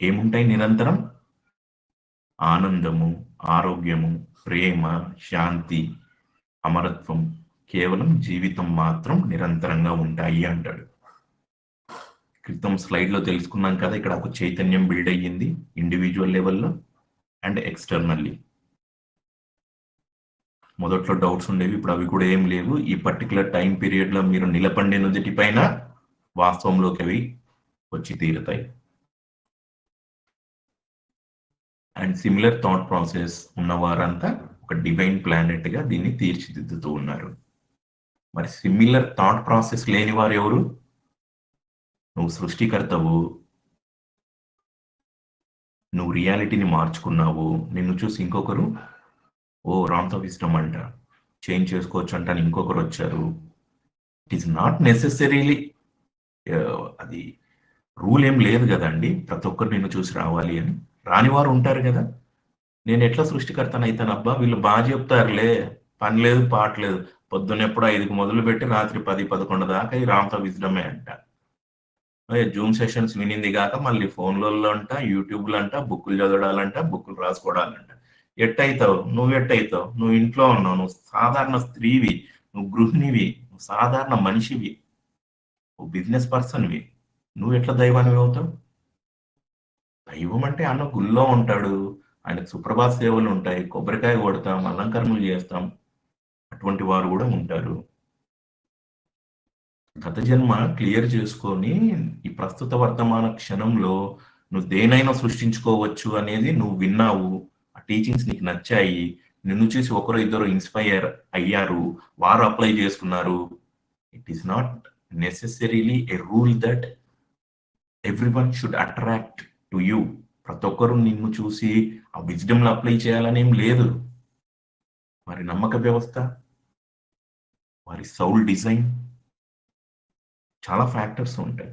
ఏముంటాయి? నిరంతరం ఆనందము, ఆరోగ్యము, ప్రేమ, శాంతి, అమరత్వం, కేవలం జీవితం మాత్రం నిరంతరంగా ఉంటాయి అంటాడు. క్రితం స్లైడ్లో తెలుసుకున్నాం కదా, ఇక్కడ ఒక చైతన్యం బిల్డ్ అయ్యింది ఇండివిజువల్ లెవెల్లో అండ్ ఎక్స్టర్నల్లీ. మొదట్లో డౌట్స్ ఉండేవి, ఇప్పుడు అవి కూడా ఏం లేవు. ఈ పర్టికులర్ టైం పీరియడ్లో మీరు నిలబడే నుదిటి పైన వాస్తవంలోకి అవి వచ్చి తీరుతాయి. అండ్ సిమిలర్ థాట్ ప్రాసెస్ ఉన్నవారంతా ఒక డివైన్ ప్లానెట్గా దీన్ని తీర్చిదిద్దుతూ ఉన్నారు. మరి సిమిలర్ థాట్ ప్రాసెస్ లేని వారు ఎవరు? నువ్వు సృష్టికర్తవు, నువ్వు రియాలిటీని మార్చుకున్నావు, నిన్ను చూసి ఇంకొకరు ఓ రామ్తా విజ్డమ్ అంట, చేంజ్ చేసుకోవచ్చు అంట అని ఇంకొకరు వచ్చారు. ఇట్ ఈస్ నాట్ నెసెసరీలీ, అది రూల్ ఏం లేదు కదండి ప్రతి ఒక్కరు నిన్ను చూసి రావాలి అని. రానివారు ఉంటారు కదా. నేను ఎట్లా సృష్టికర్తను అవుతానబ్బా, వీళ్ళు బాగా చెప్తారులే, పని లేదు పాటలేదు, పొద్దున్నెప్పుడు 5కి మొదలు పెట్టి రాత్రి 10-11 దాకా ఈ రామ్తా విజ్డమే అంట. జూమ్ సెషన్స్ వినింది కాక మళ్ళీ ఫోన్లలో అంట, యూట్యూబ్లో అంట, బుక్కులు చదవడాలంట, బుక్కులు రాసుకోవడాలంట. ఎట్టయితావు? నువ్వు ఎట్టయితావు? నువ్వు ఇంట్లో ఉన్నావు, నువ్వు సాధారణ స్త్రీవి, నువ్వు గృహిణివి, నువ్వు సాధారణ మనిషివి, నువ్వు బిజినెస్ పర్సన్వి, నువ్వు ఎట్లా దైవానివి అవుతావు? దైవం అంటే అన్న గుళ్ళో ఉంటాడు, ఆయనకు సుప్రభాత సేవలు ఉంటాయి, కొబ్బరికాయ కొడతాం, అలంకరణలు చేస్తాం, అటువంటి వారు కూడా ఉంటారు. గత జన్మ క్లియర్ చేసుకొని ఈ ప్రస్తుత వర్తమాన క్షణంలో నువ్వు దేనైనా సృష్టించుకోవచ్చు అనేది నువ్వు విన్నావు, ఆ టీచింగ్స్ నీకు నచ్చాయి, నిన్ను చూసి ఒకరు ఇద్దరు ఇన్స్పైర్ అయ్యారు, వారు అప్లై చేసుకున్నారు. It is not necessarily A rule that everyone should attract to you. ప్రతి ఒక్కరు నిన్ను చూసి ఆ విజ్డమ్లో అప్లై చేయాలనేం లేదు. వారి నమ్మక వ్యవస్థ, వారి సౌల్ డిజైన్, చాలా ఫ్యాక్టర్స్ ఉంటాయి.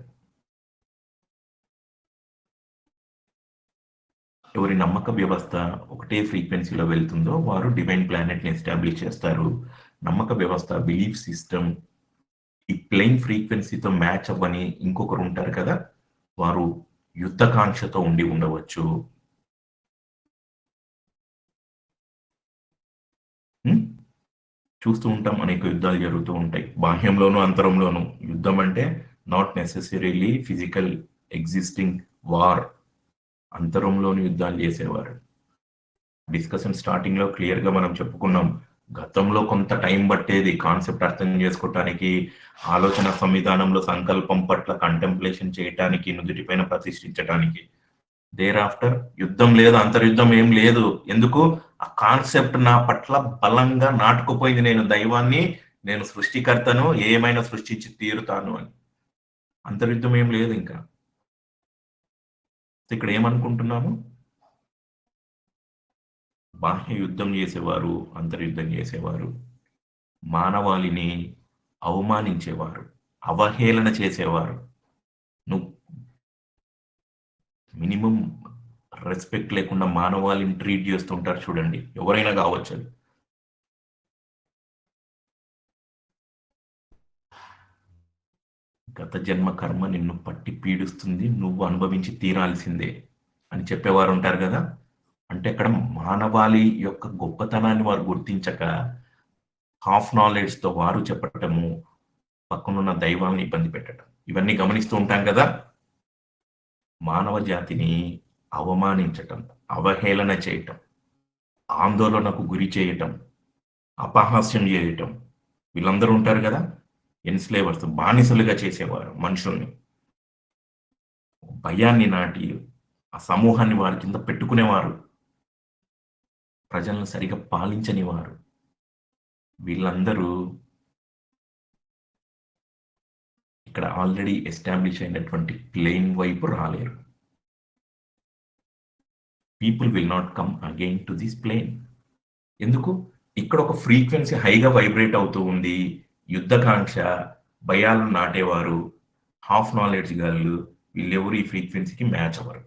ఎవరి నమ్మక వ్యవస్థ ఒకటే ఫ్రీక్వెన్సీలో వెళ్తుందో వారు డివైన్ ప్లానెట్ని ఎస్టాబ్లిష్ చేస్తారు. నమ్మక వ్యవస్థ, బిలీఫ్ సిస్టమ్ ఈ ప్లెయిన్ ఫ్రీక్వెన్సీతో మ్యాచ్ అవ్వని ఇంకొకరు ఉంటారు కదా, వారు యుద్ధకాంక్షతో ఉండి ఉండవచ్చు. చూస్తూ ఉంటాం, అనేక యుద్ధాలు జరుగుతూ ఉంటాయి, బాహ్యంలోనూ అంతరంలోనూ. యుద్ధం అంటే not necessarily physical existing war, అంతరంలోని యుద్ధాలు చేసేవారు. డిస్కషన్ స్టార్టింగ్ లో క్లియర్ గా మనం చెప్పుకున్నాం, గతంలో కొంత టైం పట్టేది కాన్సెప్ట్ అర్థం చేసుకోవటానికి, ఆలోచన సంవిధానంలో సంకల్పం పట్ల కంటెంప్లేషన్ చేయటానికి, నుదుటిపైన ప్రతిష్ఠించటానికి. దేర్ ఆఫ్టర్ యుద్ధం లేదు, అంతర్యుద్ధం ఏం లేదు. ఎందుకు? ఆ కాన్సెప్ట్ నా పట్ల బలంగా నాటుకుపోయింది, నేను దైవాన్ని, నేను సృష్టికర్తను, ఏమైనా సృష్టించి తీరుతాను అని. అంతర్యుద్ధం ఏం లేదు. ఇంకా ఇక్కడ ఏమనుకుంటున్నాము? బాహ్య యుద్ధం చేసేవారు, అంతర్యుద్ధం చేసేవారు, మానవాళిని అవమానించేవారు, అవహేళన చేసేవారు, నువ్వు మినిమం రెస్పెక్ట్ లేకుండా మానవాళిని ట్రీట్ చేస్తుంటారు చూడండి, ఎవరైనా కావచ్చు. అది గత జన్మ కర్మ నిన్ను పట్టి పీడిస్తుంది, నువ్వు అనుభవించి తీరాల్సిందే అని చెప్పేవారు ఉంటారు కదా. అంటే అక్కడ మానవాళి యొక్క గొప్పతనాన్ని వారు గుర్తించక హాఫ్ నాలెడ్జ్తో వారు చెప్పటము, పక్కనున్న దైవాలను ఇబ్బంది పెట్టడం, ఇవన్నీ గమనిస్తూ ఉంటాం కదా. మానవ జాతిని అవమానించటం, అవహేళన చేయటం, ఆందోళనకు గురి చేయటం, అపహాస్యం చేయటం, వీళ్ళందరూ ఉంటారు కదా. ఎన్స్లేవర్స్, బానిసలుగా చేసేవారు మనుషుల్ని, భయాన్ని నాటి ఆ సమూహాన్ని వారి కింద పెట్టుకునేవారు, ప్రజలను సరిగా పాలించని వారు. వీళ్ళందరూ ఇక్కడ ఆల్రెడీ ఎస్టాబ్లిష్ అయినటువంటి ప్లేన్ వైపు రాలేరు. People will not come again to this plane. ఎందుకు? ఇక్కడ ఒక ఫ్రీక్వెన్సీ హైగా వైబ్రేట్ అవుతూ ఉంది. యుద్ధకాంక్ష, భయాలు నాటేవారు, హాఫ్ నాలెడ్జ్ గాళ్ళు, వీళ్ళెవరు ఈ ఫ్రీక్వెన్సీకి మ్యాచ్ అవ్వరు.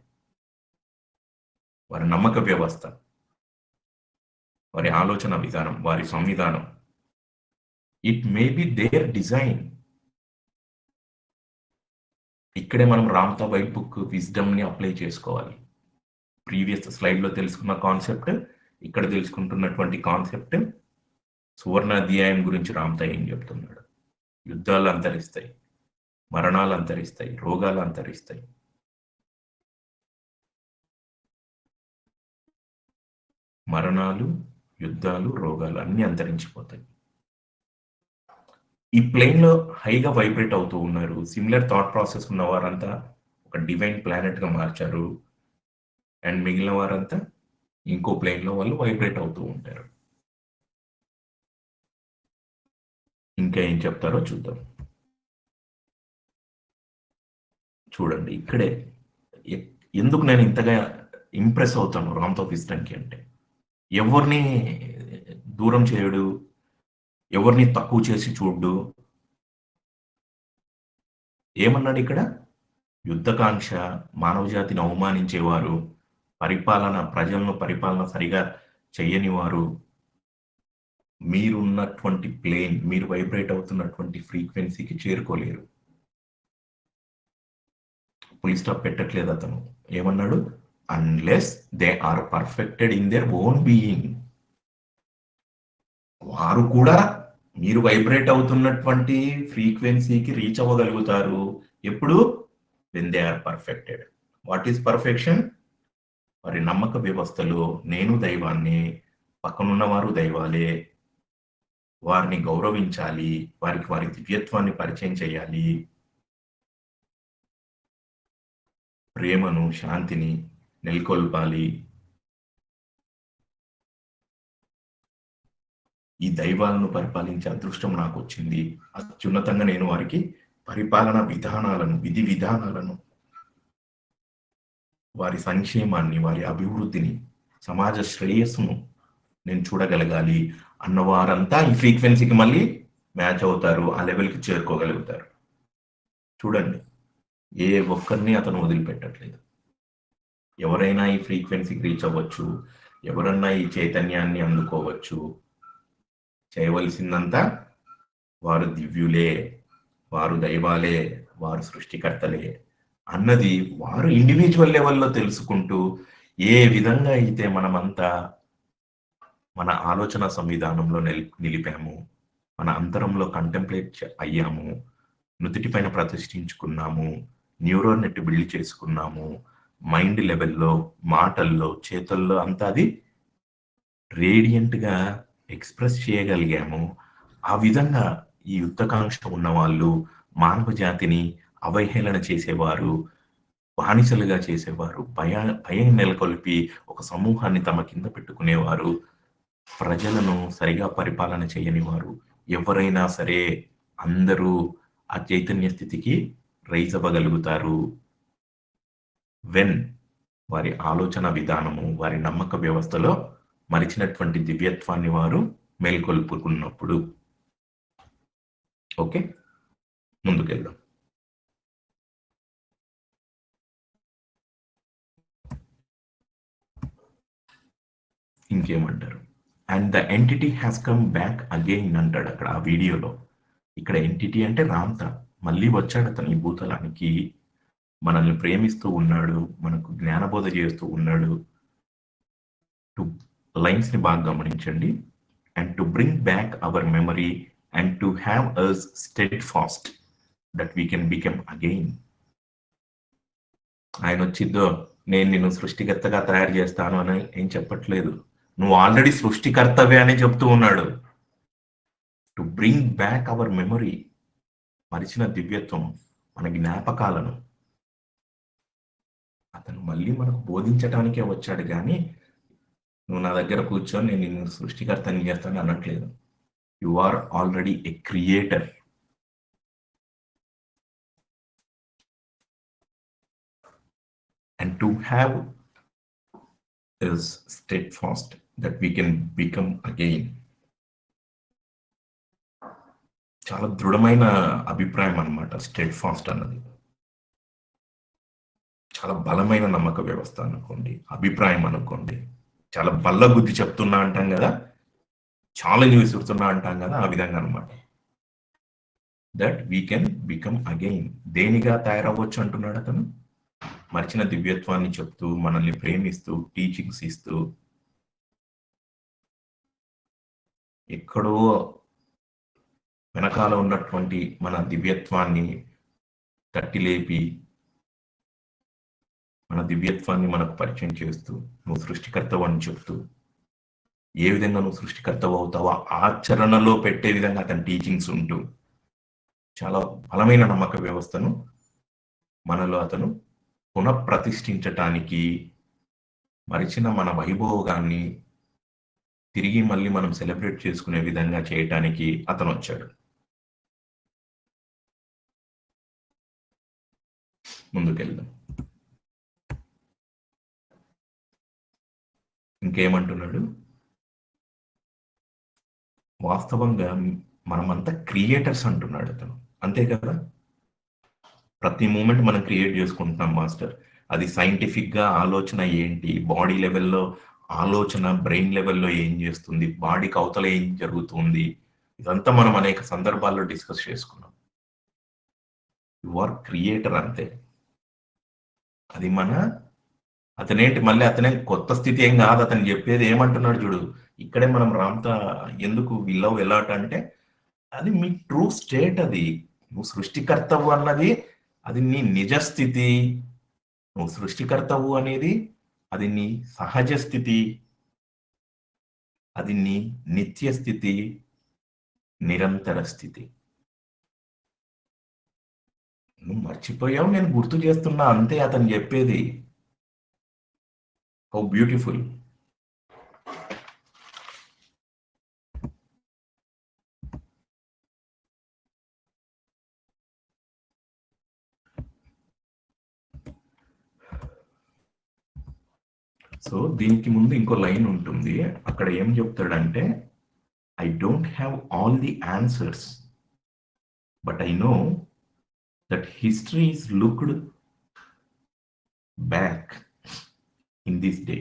వారి నమ్మక వ్యవస్థ, వారి ఆలోచన విధానం, వారి సంవిధానం, it may be there design. ఇక్కడే మనం రామ్తా వైట్ బుక్ విజ్డమ్ని అప్లై చేసుకోవాలి. ప్రీవియస్ స్లైడ్లో తెలుసుకున్న కాన్సెప్ట్, ఇక్కడ తెలుసుకుంటున్నటువంటి కాన్సెప్ట్, సువర్ణ అధ్యాయం గురించి రామ్తా ఏం చెప్తున్నాడు? యుద్ధాలు అంతరిస్తాయి, మరణాలు అంతరిస్తాయి, రోగాలు అంతరిస్తాయి. మరణాలు, యుద్ధాలు, రోగాలు అన్నీ అంతరించిపోతాయి. ఈ ప్లేన్లో హైగా వైబ్రేట్ అవుతూ ఉన్నారు. సిమిలర్ థాట్ ప్రాసెస్ ఉన్న వారంతా ఒక డివైన్ ప్లానెట్గా మార్చారు. అండ్ మిగిలిన వారంతా ఇంకో ప్లేన్లో వాళ్ళు వైబ్రేట్ అవుతూ ఉంటారు. ఇంకా ఏం చెప్తారో చూద్దాం. చూడండి, ఇక్కడే ఎందుకు నేను ఇంతగా ఇంప్రెస్ అవుతాను రామ్తా విజ్డమ్కి అంటే, ఎవరిని దూరం చేయడు, ఎవరిని తక్కువ చేసి చూడ్డు. ఏమన్నాడు ఇక్కడ? యుద్ధకాంక్ష, మానవ జాతిని అవమానించేవారు, ప్రజలను పరిపాలన సరిగా చెయ్యని వారు, మీరున్నటువంటి ప్లేన్, మీరు వైబ్రేట్ అవుతున్నటువంటి ఫ్రీక్వెన్సీకి చేరుకోలేరు. ఫుల్ స్టాప్ పెట్టట్లేదు అతను. ఏమన్నాడు? Unless they are perfected in their own being. వారు కూడా మీరు వైబ్రేట్ అవుతున్నటువంటి ఫ్రీక్వెన్సీకి రీచ్ అవ్వగలుగుతారు. ఎప్పుడు? When they are perfected. What is perfection? వారి నమ్మక వ్యవస్థలో నేను దైవాన్ని, పక్కనున్న వారు దైవాలే, వారిని గౌరవించాలి, వారి దివ్యత్వాన్ని పరిచయం చేయాలి, ప్రేమను, శాంతిని నెలకొల్పాలి. ఈ దైవాలను పరిపాలించే అదృష్టం నాకు వచ్చింది. అత్యున్నతంగా నేను వారికి పరిపాలన విధానాలను, విధి విధానాలను, వారి సంక్షేమాన్ని, వారి అభివృద్ధిని, సమాజ శ్రేయస్సును నేను చూడగలగాలి అన్నవారంతా ఈ ఫ్రీక్వెన్సీకి మళ్ళీ మ్యాచ్ అవుతారు, ఆ లెవెల్కి చేరుకోగలుగుతారు. చూడండి, ఏ ఒక్కరిని అతను వదిలిపెట్టట్లేదు. ఎవరైనా ఈ ఫ్రీక్వెన్సీకి రీచ్ అవ్వచ్చు, ఎవరన్నా ఈ చైతన్యాన్ని అందుకోవచ్చు. చేయవలసిందంతా వారు దివ్యులే, వారు దైవాలే, వారు సృష్టికర్తలే అన్నది వారు ఇండివిజువల్ లెవెల్లో తెలుసుకుంటూ, ఏ విధంగా అయితే మనమంతా మన ఆలోచన సంవిధానంలో నిలిపాము, మన అంతరంలో కంటెంప్లేట్ అయ్యాము, నుదుటిపైన ప్రతిష్ఠించుకున్నాము, న్యూరల్ నెట్ బిల్డ్ చేసుకున్నాము, మైండ్ లెవెల్లో, మాటల్లో, చేతల్లో అంతా అది రేడియంట్గా ఎక్స్ప్రెస్ చేయగలిగాము. ఆ విధంగా ఈ యుద్ధకాంక్ష ఉన్న వాళ్ళు మానవ జాతిని అవహేళన చేసేవారు, బానిసలుగా చేసేవారు, భయం నెలకొల్పి ఒక సమూహాన్ని తమ కింద పెట్టుకునేవారు, ప్రజలను సరిగా పరిపాలన చేయనివారు. ఎవరైనా సరే అందరూ ఆ చైతన్య స్థితికి రైజ్ అవ్వగలుగుతారు వెన్ వారి ఆలోచన విధానము, వారి నమ్మక వ్యవస్థలో మరిచినటువంటి దివ్యత్వాన్ని వారు మేల్కొల్పుకున్నప్పుడు. ఓకే, ముందుకెళ్దాం. ఇంకేమంటారు? And the entity has come back again అంటాడు అక్కడ ఆ వీడియోలో. ఇక్కడ ఎంటిటీ అంటే రామ్తా, మళ్ళీ వచ్చాడు అతను ఈ భూతలానికి, మనల్ని ప్రేమిస్తూ ఉన్నాడు, మనకు జ్ఞానబోధ చేస్తూ ఉన్నాడు. టు లైన్స్ ని బాగా గమనించండి. And to bring back our memory and to have us steadfast that we can become again. ఆయన వచ్చిద్దో నేను నిన్ను సృష్టికర్తగా తయారు చేస్తాను అని ఏం చెప్పట్లేదు. నువ్వు ఆల్రెడీ సృష్టికర్తవే అని చెప్తూ ఉన్నాడు. To bring back our memory, మరిచిన దివ్యత్వం, మన జ్ఞాపకాలను అతను మళ్ళీ మనకు బోధించటానికే వచ్చాడు కానీ నువ్వు నా దగ్గర కూర్చొని నేను నిన్ను సృష్టికర్తని చేస్తాను అనట్లేదు. You are already a creator. And to have is steadfast that we can become again. చాలా దృఢమైన అభిప్రాయం అన్నమాట స్టెడ్ ఫాస్ట్ అన్నది. చాలా బలమైన నమ్మక వ్యవస్థ అనుకోండి, అభిప్రాయం అనుకోండి. చాలా బల్ల బుద్ధి చెప్తున్నా అంటాం కదా, ఛాలెంజ్ విసురుతున్నా అంటాం కదా, ఆ విధంగా అనమాట. That we can become again. దేనిగా తయారవ్వచ్చు అంటున్నాడు అతను? మరిచిన దివ్యత్వాన్ని చెప్తూ, మనల్ని ప్రేమిస్తూ, టీచింగ్స్ ఇస్తూ, ఎక్కడో వెనకాల ఉన్నటువంటి మన దివ్యత్వాన్ని తట్టిలేపి మన దివ్యత్వాన్ని మనకు పరిచయం చేస్తూ, నువ్వు సృష్టికర్తవు అని చెప్తూ, ఏ విధంగా నువ్వు సృష్టికర్తవు అవుతావో ఆచరణలో పెట్టే విధంగా అతని టీచింగ్స్ ఉంటూ, చాలా బలమైన నమ్మక వ్యవస్థను మనలో అతను పునఃప్రతిష్ఠించటానికి, మరిచిన మన వైభోగాన్ని తిరిగి మళ్ళీ మనం సెలబ్రేట్ చేసుకునే విధంగా చేయటానికి అతను వచ్చాడు. ముందుకెళ్దాం. ఇంకేమంటున్నాడు? వాస్తవంగా మనమంతా క్రియేటర్స్ అంటున్నాడు అతను. అంతే కదా, ప్రతి మూమెంట్ మనం క్రియేట్ చేసుకుంటున్నాం మాస్టర్. అది సైంటిఫిక్ గా ఆలోచన ఏంటి, బాడీ లెవెల్లో ఆలోచన, బ్రెయిన్ లెవెల్లో ఏం చేస్తుంది, బాడీకి అవతల ఏం జరుగుతుంది, ఇదంతా మనం అనేక సందర్భాల్లో డిస్కస్ చేసుకున్నాం. యు ఆర్ క్రియేటర్ అంతే. అది అతనేంటి మళ్ళీ అతనే కొత్త స్థితి ఏం కాదు. అతను చెప్పేది ఏమంటున్నాడు చూడు, ఇక్కడే మనం రామ్తా ఎందుకు విల్లవ్ ఎలాట్ అంటే అది మీ ట్రూ స్టేట్. అది నువ్వు సృష్టికర్తవు అన్నది అది నీ నిజ స్థితి. నువ్వు సృష్టికర్తవు అనేది అది నీ సహజ స్థితి, అది నీ నిత్య స్థితి, నిరంతర స్థితి. నువ్వు మర్చిపోయావు, నేను గుర్తు చేస్తున్నా అంతే అతను చెప్పేది. How beautiful. సో దీనికి ముందు ఇంకో లైన్ ఉంటుంది. అక్కడ ఏం చెప్తాడంటే, I don't have all the answers but I know that history is looked back in this day.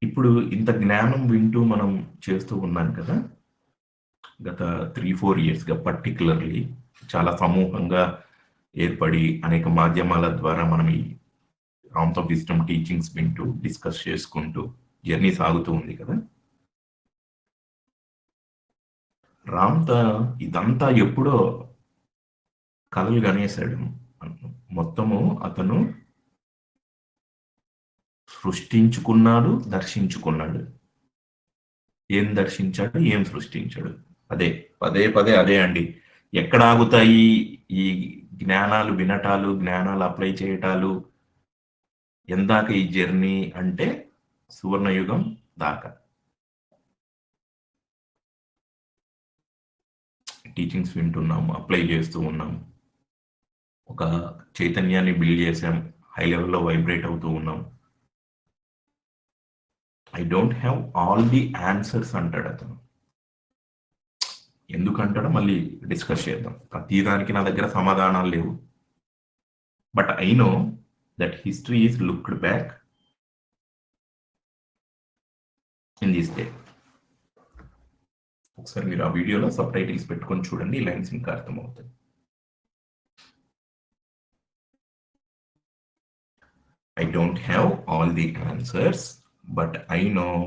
ఇప్పుడు ఇంత జ్ఞానం వింటూ మనం చేస్తూ ఉన్నాం కదా, గత 3-4 yearsగా పర్టికులర్లీ చాలా సమూహంగా ఏర్పడి అనేక మాధ్యమాల ద్వారా మనం ఈ రామ్తా విజ్డమ్ టీచింగ్స్ వింటూ డిస్కస్ చేసుకుంటూ జర్నీ సాగుతూ ఉంది కదా. రామ్తా ఇదంతా ఎప్పుడో కలలు గనేశాడు. మొత్తము అతను సృష్టించుకున్నాడు, దర్శించుకున్నాడు. ఏం దర్శించాడు, ఏం సృష్టించాడు, అదే పదే పదే అదే అండి. ఎక్కడ ఆగుతాయి ఈ జ్ఞానాలు వినటాలు, జ్ఞానాలు అప్లై చేయటాలు? ఎందాక ఈ జర్నీ అంటే సువర్ణయుగం దాకా. టీచింగ్స్ వింటున్నాం, అప్లై చేస్తూ ఉన్నాం, ఒక చైతన్యాన్ని బిల్డ్ చేసాం, హై లెవెల్లో వైబ్రేట్ అవుతూ ఉన్నాం. I don't have all the answers అంటాడు అతను. ఎందుకంటాడో మళ్ళీ డిస్కస్ చేద్దాం. ప్రతిదానికి నా దగ్గర సమాధానాలు లేవు. But I know that history is looked back in this day. ఒకసారి మీరు ఆ వీడియోలో సబ్ టైటిల్స్ పెట్టుకొని చూడండి, ఈ లైన్స్ ఇంకా అర్థమవుతాయి. I don't have all the answers, but I know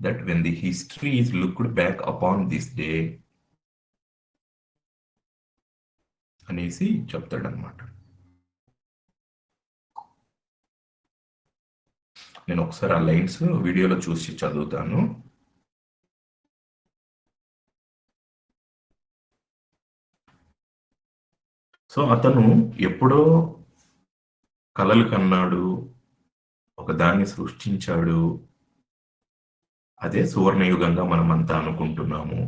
that when the history is looked back upon this day అనేసి చెప్తాడనమాట. నేను ఒకసారి ఆ లైన్స్ వీడియోలో చూసి చదువుతాను. సో అతను ఎప్పుడో కలలు కన్నాడు, ఒక దాన్ని సృష్టించాడు, అదే సువర్ణయుగంగా మనమంతా అనుకుంటున్నాము.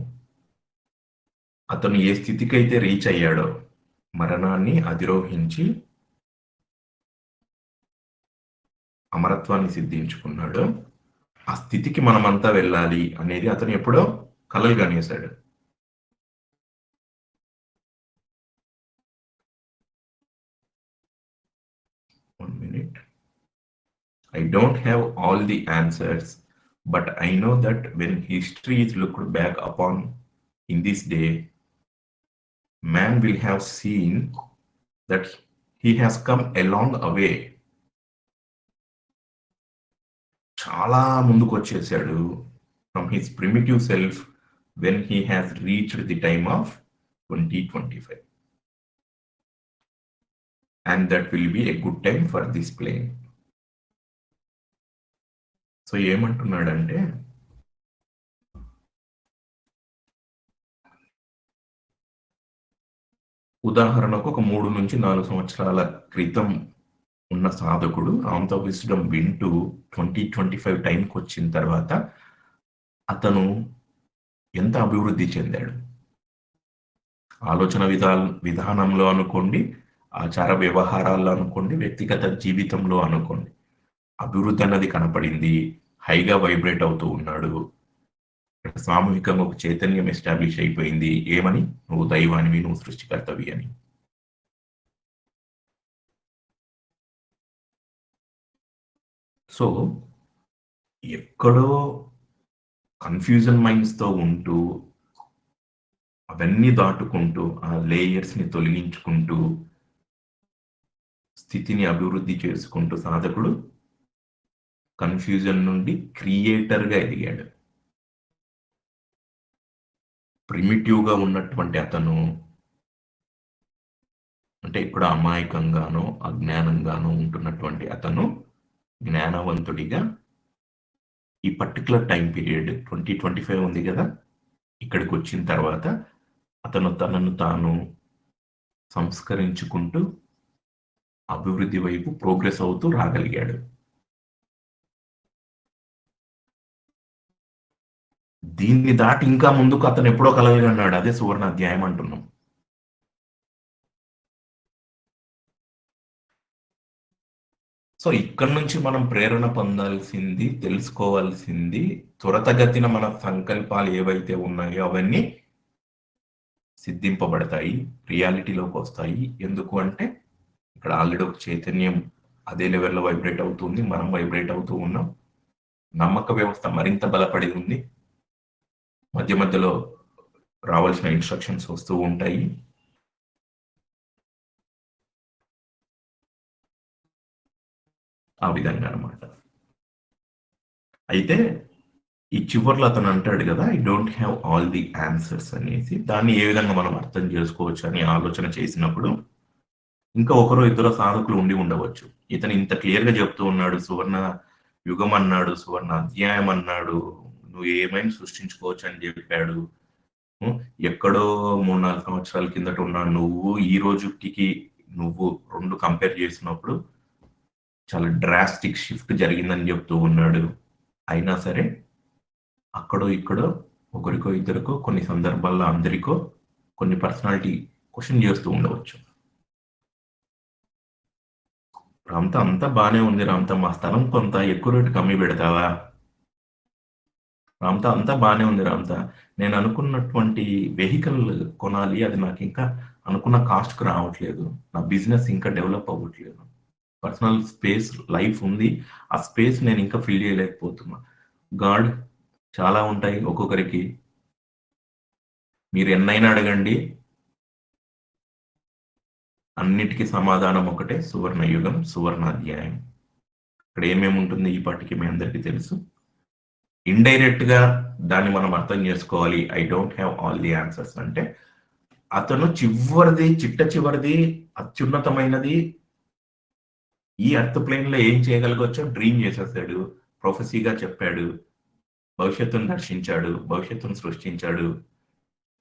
అతను ఏ స్థితికైతే రీచ్ అయ్యాడో, మరణాన్ని అధిరోహించి అమరత్వాన్ని సిద్ధించుకున్నాడు, ఆ స్థితికి మనమంతా వెళ్ళాలి అనేది అతను ఎప్పుడో కలలు కనేశాడు. One minute. I don't have all the answers, but I know that when history is looked back upon in this day, man will have seen that he has come a long way. చాలా ముందుకు వచ్చేసాడు from his primitive self when he has reached the time of 2025. And that will be a good time for this plane. So ఏమంటున్నాడంటే, ఉదాహరణకు ఒక 3 నుంచి 4 సంవత్సరాల క్రితం ఉన్న సాధకుడు రామ్ ద విజ్డమ్ వింటూ 2025 టైంకి వచ్చిన తర్వాత అతను ఎంత అభివృద్ధి చెందాడు. ఆలోచన విధానంలో అనుకోండి, ఆచార వ్యవహారాల్లో అనుకోండి, వ్యక్తిగత జీవితంలో అనుకోండి, అభివృద్ధి అన్నది కనపడింది. హైగా వైబ్రేట్ అవుతూ ఉన్నాడు. సామూహికంగా ఒక చైతన్యం ఎస్టాబ్లిష్ అయిపోయింది. ఏమని? నువ్వు దైవానివి, నువ్వు సృష్టికర్తవి అని. సో ఎక్కడో కన్ఫ్యూజన్ మైండ్స్తో ఉంటూ, అవన్నీ దాటుకుంటూ, ఆ లేయర్స్ని తొలగించుకుంటూ, స్థితిని అభివృద్ధి చేసుకుంటూ సాధకుడు కన్ఫ్యూజన్ నుండి క్రియేటర్గా ఎదిగాడు. ప్రిమిటివ్గా ఉన్నటువంటి అతను, అంటే ఇప్పుడు అమాయకంగానో అజ్ఞానంగానో ఉంటున్నటువంటి అతను జ్ఞానవంతుడిగా ఈ పర్టికులర్ టైం పీరియడ్ 2025 ఉంది కదా, ఇక్కడికి వచ్చిన తర్వాత అతను తనను తాను సంస్కరించుకుంటూ అభివృద్ధి వైపు ప్రోగ్రెస్ అవుతూ రాగలిగాడు. దీన్ని దాటి ఇంకా ముందుకు అతను ఎప్పుడో కలగలిగాడు. అదే సువర్ణ అధ్యాయం అంటున్నాం. సో ఇక్కడ నుంచి మనం ప్రేరణ పొందాల్సింది, తెలుసుకోవాల్సింది, త్వరతగతిన మన సంకల్పాలు ఏవైతే ఉన్నాయో అవన్నీ సిద్ధింపబడతాయి, రియాలిటీలోకి వస్తాయి. ఎందుకు అంటే ఇక్కడ ఆల్రెడీ ఒక చైతన్యం అదే లెవెల్లో వైబ్రేట్ అవుతుంది, మనం వైబ్రేట్ అవుతూ ఉన్నాం. నమ్మక వ్యవస్థ మరింత బలపడి ఉంది. మధ్య మధ్యలో రావాల్సిన ఇన్స్ట్రక్షన్స్ వస్తూ ఉంటాయి. ఆ విధంగా అనమాట. అయితే ఈ చివర్లో అతను అంటాడు కదా, I don't have all the answers అనేసి. దాన్ని ఏ విధంగా మనం అర్థం చేసుకోవచ్చు అని ఆలోచన చేసినప్పుడు, ఇంకా ఒకరో ఇద్దరు సాధకులు ఉండి ఉండవచ్చు. ఇతను ఇంత క్లియర్గా చెప్తూ ఉన్నాడు, సువర్ణ యుగం అన్నాడు, సువర్ణ అధ్యాయం అన్నాడు, నువ్వు ఏమైనా సృష్టించుకోవచ్చు అని చెప్పాడు. ఎక్కడో 3-4 సంవత్సరాల కిందట ఉన్న నువ్వు ఈ రోజుకి నువ్వు 2 కంపేర్ చేసినప్పుడు చాలా డ్రాస్టిక్ షిఫ్ట్ జరిగిందని చెప్తూ ఉన్నాడు. అయినా సరే అక్కడో ఇక్కడో ఒకరికో ఇద్దరికో, కొన్ని సందర్భాల్లో అందరికో కొన్ని పర్సనాలిటీ క్వశ్చన్ చేస్తూ ఉండవచ్చు. రామ్తా అంతా బాగానే ఉంది, రామ్తా మా స్థలం కొంత ఎక్కువ రేటు కమ్మి పెడతావా? రామ్తా అంతా బాగానే ఉంది, రామ్తా నేను అనుకున్నటువంటి వెహికల్ కొనాలి, అది నాకు ఇంకా అనుకున్న కాస్ట్కు రావట్లేదు, నా బిజినెస్ ఇంకా డెవలప్ అవ్వట్లేదు, పర్సనల్ స్పేస్ లైఫ్ ఉంది, ఆ స్పేస్ నేను ఇంకా ఫిల్ చేయలేకపోతున్నా. గాడ్ చాలా ఉంటాయి ఒక్కొక్కరికి, మీరు ఎన్నైనా అడగండి, అన్నిటికీ సమాధానం ఒకటే, సువర్ణయుగం, సువర్ణాధ్యాయం. ఇక్కడ ఏమేమి ఉంటుంది ఈ పాటికి మీ అందరికీ తెలుసు. ఇండైరెక్ట్ గా దాన్ని మనం అర్థం చేసుకోవాలి. I don't have all the answers అంటే అతను చివరిది, చిట్ట చివరిది, అత్యున్నతమైనది ఈ ఎర్త్ ప్లేన్ లో ఏం చేయగలగొచ్చో డ్రీమ్ చేసేసాడు, ప్రొఫెసీగా చెప్పాడు, భవిష్యత్తును దర్శించాడు, భవిష్యత్తును సృష్టించాడు.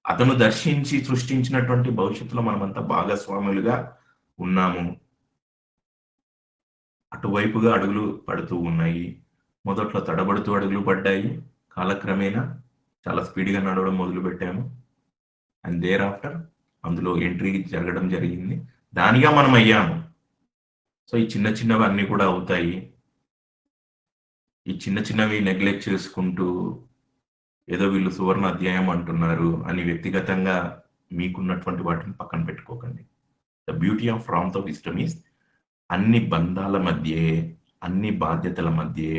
అతను దర్శించి సృష్టించినటువంటి భవిష్యత్తులో మనమంతా భాగస్వాములుగా ఉన్నాము. అటువైపుగా అడుగులు పడుతూ ఉన్నాయి. మొదట్లో తడబడుతూ అడుగులు పడ్డాయి, కాలక్రమేణా చాలా స్పీడ్గా నడవడం మొదలు పెట్టాము. అండ్ దేర్ ఆఫ్టర్ అందులో ఎంట్రీ జరగడం జరిగింది, దానిగా మనం అయ్యాము. సో ఈ చిన్న చిన్నవి అన్నీ కూడా అవుతాయి. ఈ చిన్న చిన్నవి నెగ్లెక్ట్ చేసుకుంటూ ఏదో వీళ్ళు సువర్ణ అధ్యాయం అంటున్నారు అని వ్యక్తిగతంగా మీకున్నటువంటి వాటిని పక్కన పెట్టుకోకండి. The beauty of from the wisdom is అన్ని బంధాల మధ్యే, అన్ని బాధ్యతల మధ్యే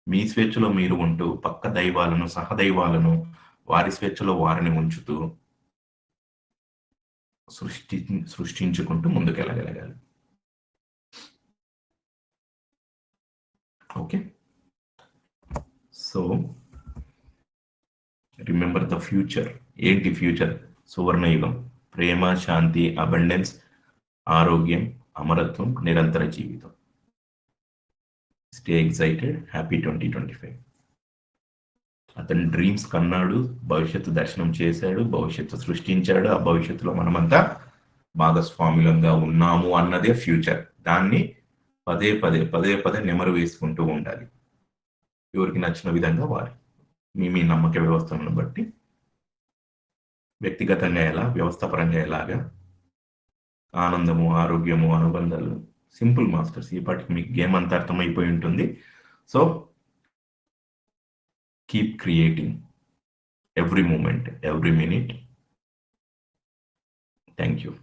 మీ స్వేచ్ఛలో మీరు ఉంటూ పక్క దైవాలను, సహదైవాలను వారి స్వేచ్ఛలో వారిని ఉంచుతూ సృష్టించుకుంటూ ముందుకెళ్ళగలగాలి. Okay, so remember the future. ఏంటి ఫ్యూచర్? సువర్ణయుగం, ప్రేమ, శాంతి, అబండెన్స్, ఆరోగ్యం, అమరత్వం, నిరంతర జీవితం. Stay excited. హ్యాపీ 2025. అతని డ్రీమ్స్ కన్నాడు, భవిష్యత్తు దర్శనం చేశాడు, భవిష్యత్తు సృష్టించాడు. ఆ భవిష్యత్తులో మనమంతా భాగస్వాములంగా ఉన్నాము అన్నదే ఫ్యూచర్. దాన్ని పదే పదే పదే పదే నెమరు వేసుకుంటూ ఉండాలి. ఎవరికి నచ్చిన విధంగా వారి మీ నమ్మక వ్యవస్థలను బట్టి వ్యక్తిగతంగా ఎలా, వ్యవస్థాపరంగా ఎలాగా, ఆనందము, ఆరోగ్యము, అనుబంధాలు. Simple masters. ఈ పాటికి మీకు గేమ్ అంతా అర్థమైపోయి ఉంటుంది. So keep creating every moment, every minute. Thank you.